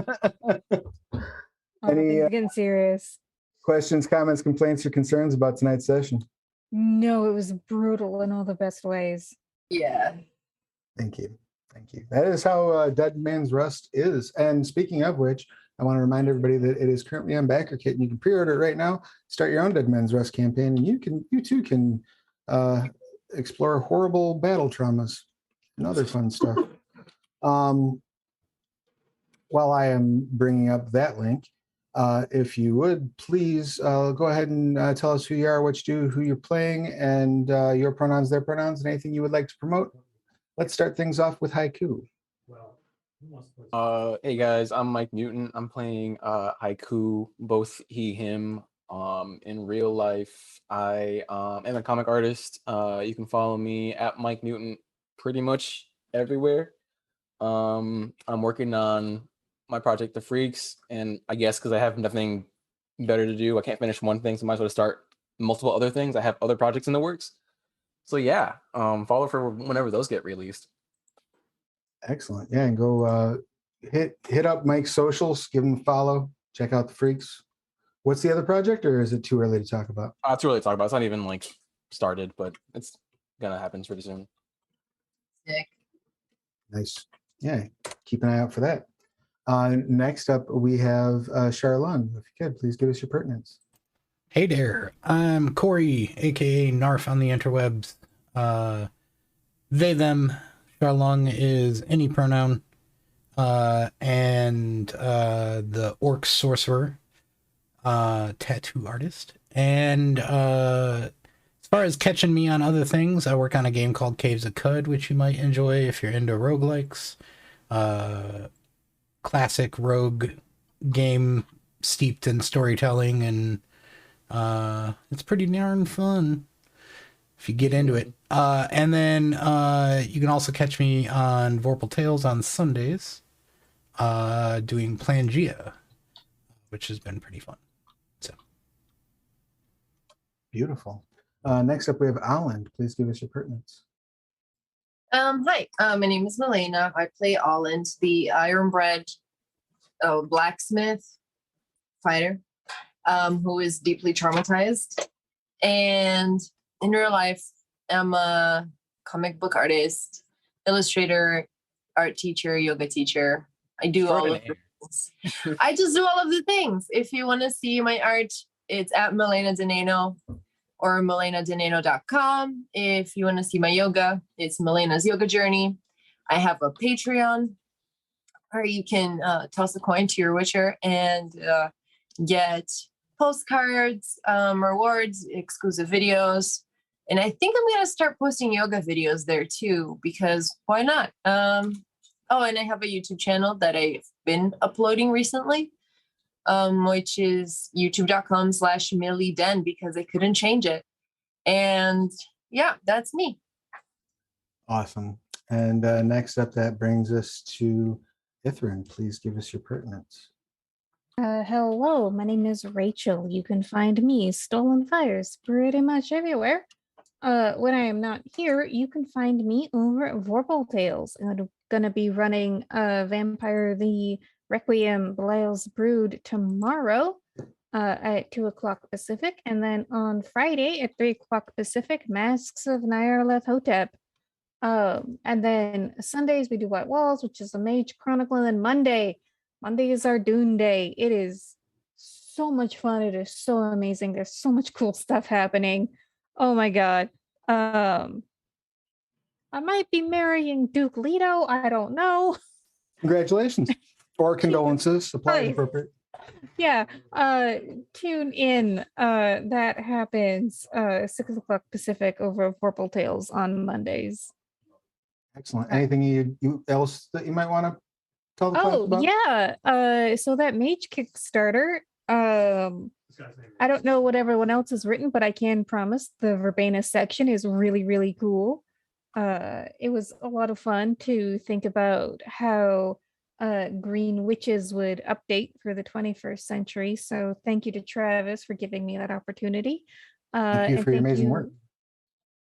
Oh, Any, things are getting serious. Questions, comments, complaints, or concerns about tonight's session? No, it was brutal in all the best ways. Yeah. Thank you. That is how Dead Man's Rust is. And speaking of which, I want to remind everybody that it is currently on BackerKit, and you can pre-order it right now. Start your own Dead Man's Rust campaign, and you too can explore horrible battle traumas and other fun stuff. While I am bringing up that link, if you would please go ahead and tell us who you are, what you do, who you're playing, and your pronouns, their pronouns, and anything you would like to promote. Let's start things off with Haiku. Hey guys, I'm Mike Newton. I'm playing Haiku, both he, him. In real life, I am a comic artist. You can follow me at Mike Newton pretty much everywhere. I'm working on my project, The Freaks, and I guess because I have nothing better to do, I can't finish one thing, so I might as well start multiple other things. I have other projects in the works. So yeah, follow for whenever those get released. Excellent. Yeah, and go hit up Mike's socials, give him a follow, check out The Freaks. What's the other project, or is it too early to talk about? It's too early to talk about. It's not even like started, but it's gonna happen pretty soon. Sick. Nice. Yeah, keep an eye out for that. Next up, we have Charlon. If you could, please give us your pertinence. Hey there, I'm Corey, aka Narf on the interwebs. They, them. Charlong is any pronoun. And the orc sorcerer, tattoo artist. And as far as catching me on other things, I work on a game called Caves of Cud, which you might enjoy if you're into roguelikes. Classic rogue game steeped in storytelling, and it's pretty darn fun if you get into it. And then you can also catch me on Vorpal Tales on Sundays, doing Pangea, which has been pretty fun. So Beautiful. Next up, we have Alland. Please give us your pertinence. Hi, my name is Milena. I play Alland, the Ironbred blacksmith fighter, who is deeply traumatized. And in real life, I'm a comic book artist, illustrator, art teacher, yoga teacher. I do all of the things. I just do all of the things. If you want to see my art, it's at Milena Deneno. or melenadeneno.com. If you want to see my yoga, it's Melena's Yoga Journey. I have a Patreon where you can toss a coin to your Witcher and get postcards, rewards, exclusive videos. And I think I'm going to start posting yoga videos there too, because why not? Oh, and I have a YouTube channel that I've been uploading recently, which is youtube.com/MillyDen, because I couldn't change it. And yeah, that's me. Awesome. And next up, that brings us to Ithrin. Please give us your pertinence. Hello, my name is Rachel. You can find me, Stolen Fires, pretty much everywhere. When I am not here, you can find me over at Vorpal Tales. I'm gonna be running Vampire the Requiem Belial's Brood tomorrow at 2 o'clock Pacific, and then on Friday at 3 o'clock Pacific, Masks of Nyarlathotep. Hotep. And then Sundays we do White Walls, which is a Mage Chronicle, and then Monday is our Dune Day. It is so much fun. It is so amazing. There's so much cool stuff happening. Oh my god. I might be marrying Duke Leto. I don't know. Congratulations. Or condolences. Apply Hi. appropriate. Yeah. Tune in. That happens 6 o'clock Pacific over Purple Tales on Mondays. Excellent. Anything you else that you might want to tell the class Oh about? yeah. So that Mage Kickstarter, I don't know what everyone else has written, but I can promise the Verbena section is really, really cool. It was a lot of fun to think about how green witches would update for the 21st century. So thank you to Travis for giving me that opportunity. Thank you for your amazing work.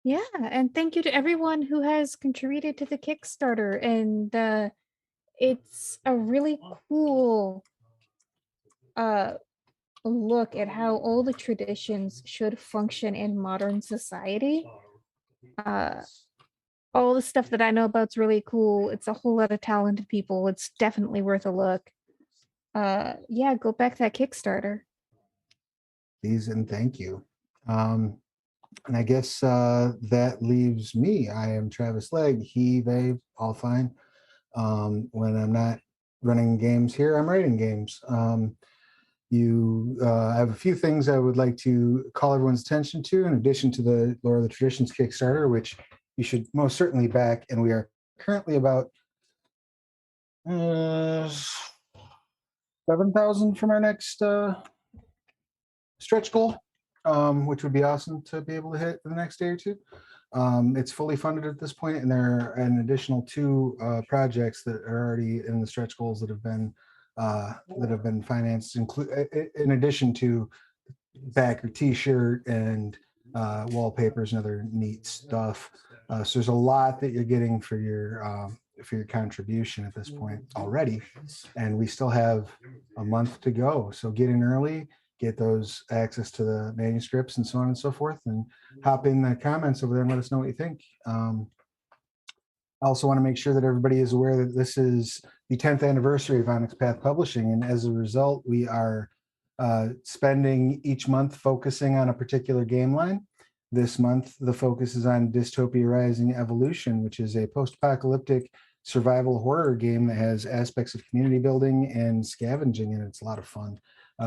Yeah, and thank you to everyone who has contributed to the Kickstarter. And it's a really cool look at how all the traditions should function in modern society. All the stuff that I know about's really cool. It's a whole lot of talented people. It's definitely worth a look. Yeah, go back that Kickstarter. Please and thank you. And I guess that leaves me. I am Travis Legge. He, they, all fine. When I'm not running games here, I'm writing games. I have a few things I would like to call everyone's attention to, in addition to the Lore of the Traditions Kickstarter, which you should most certainly back. And we are currently about 7,000 from our next stretch goal, which would be awesome to be able to hit in the next day or two. It's fully funded at this point, and there are an additional 2 projects that are already in the stretch goals that have been financed, in addition to backer T-shirt and wallpapers and other neat stuff. So there's a lot that you're getting for your contribution at this point already, and we still have a month to go. So get in early, get those access to the manuscripts and so on and so forth, and hop in the comments over there and let us know what you think. I also want to make sure that everybody is aware that this is the 10th anniversary of Onyx Path Publishing, and as a result, we are spending each month focusing on a particular game line. This month, the focus is on Dystopia Rising Evolution, which is a post-apocalyptic survival horror game that has aspects of community building and scavenging, and it's a lot of fun.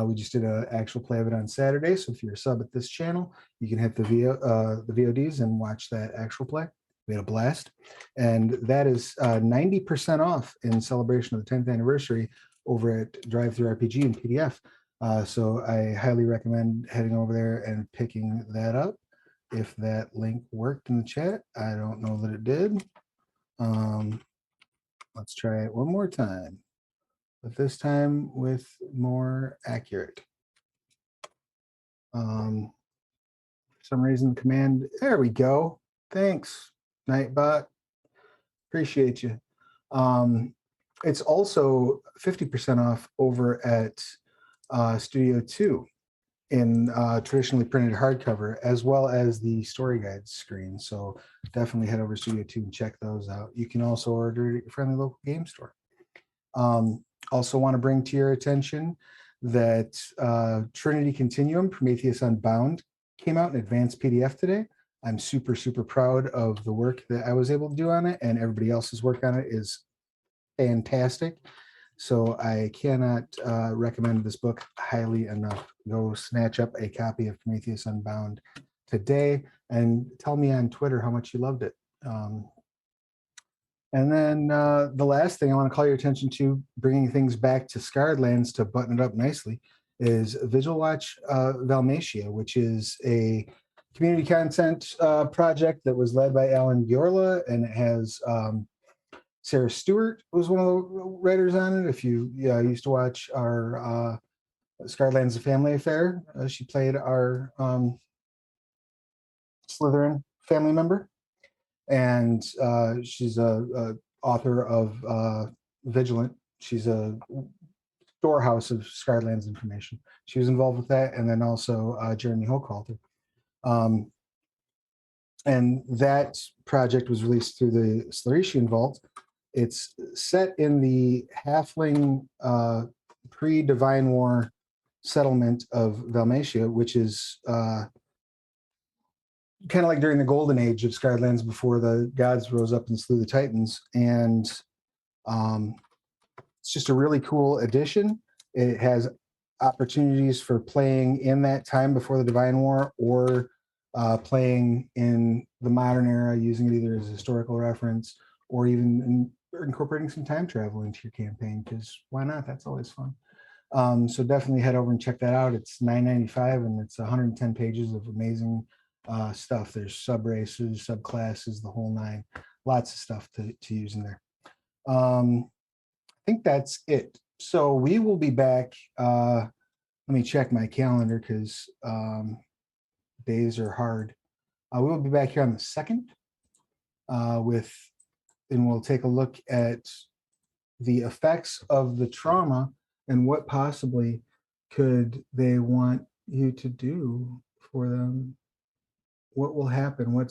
We just did an actual play of it on Saturday, so if you're a sub at this channel, you can hit the VODs and watch that actual play. We had a blast, and that is 90% off in celebration of the 10th anniversary over at DriveThruRPG and PDF. So I highly recommend heading over there and picking that up. If that link worked in the chat, I don't know that it did. Let's try it one more time, but this time with more accurate. For some reason, the command, there we go. Thanks, Nightbot. Appreciate you. It's also 50% off over at Studio 2 in traditionally printed hardcover, as well as the story guide screen. So definitely head over to Studio 2 and check those out. You can also order it at your friendly local game store. Also want to bring to your attention that Trinity Continuum, Prometheus Unbound came out in advanced PDF today. I'm super, super proud of the work that I was able to do on it, and everybody else's work on it is fantastic. So I cannot recommend this book highly enough. Go snatch up a copy of Prometheus Unbound today and tell me on Twitter how much you loved it. And then the last thing I want to call your attention to, bringing things back to Scarred Lands to button it up nicely, is Vigil Watch Valmatia, which is a community content project that was led by Alan Bjorla, and it has Sarah Stewart was one of the writers on it. If you used to watch our Scarred Lands: A Family Affair, she played our Slytherin family member. And she's a author of Vigilant. She's a storehouse of Scarred Lands information. She was involved with that, and then also Jeremy Hochhalter. And that project was released through the Sluritian Vault. It's set in the halfling pre-Divine War settlement of Valmatia, which is kind of like during the golden age of Scarred Lands before the gods rose up and slew the Titans. And it's just a really cool addition. It has opportunities for playing in that time before the Divine War, or playing in the modern era, using it either as a historical reference or even incorporating some time travel into your campaign, because why not? That's always fun. So definitely head over and check that out. It's $9.95 and it's 110 pages of amazing stuff. There's sub races, subclasses, the whole nine. Lots of stuff to use in there. I think that's it. So we will be back. Let me check my calendar because days are hard. We will be back here on the 2nd and we'll take a look at the effects of the trauma and what possibly could they want you to do for them. What will happen? What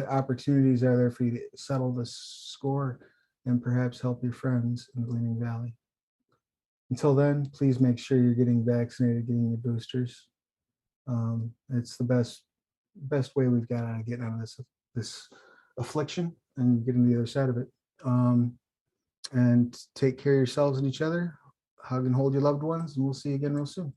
opportunities are there for you to settle the score and perhaps help your friends in Gleaming Valley? Until then, please make sure you're getting vaccinated, getting your boosters. It's the best way we've got out of getting out of this affliction and getting to the other side of it. And take care of yourselves and each other. Hug and hold your loved ones, and we'll see you again real soon.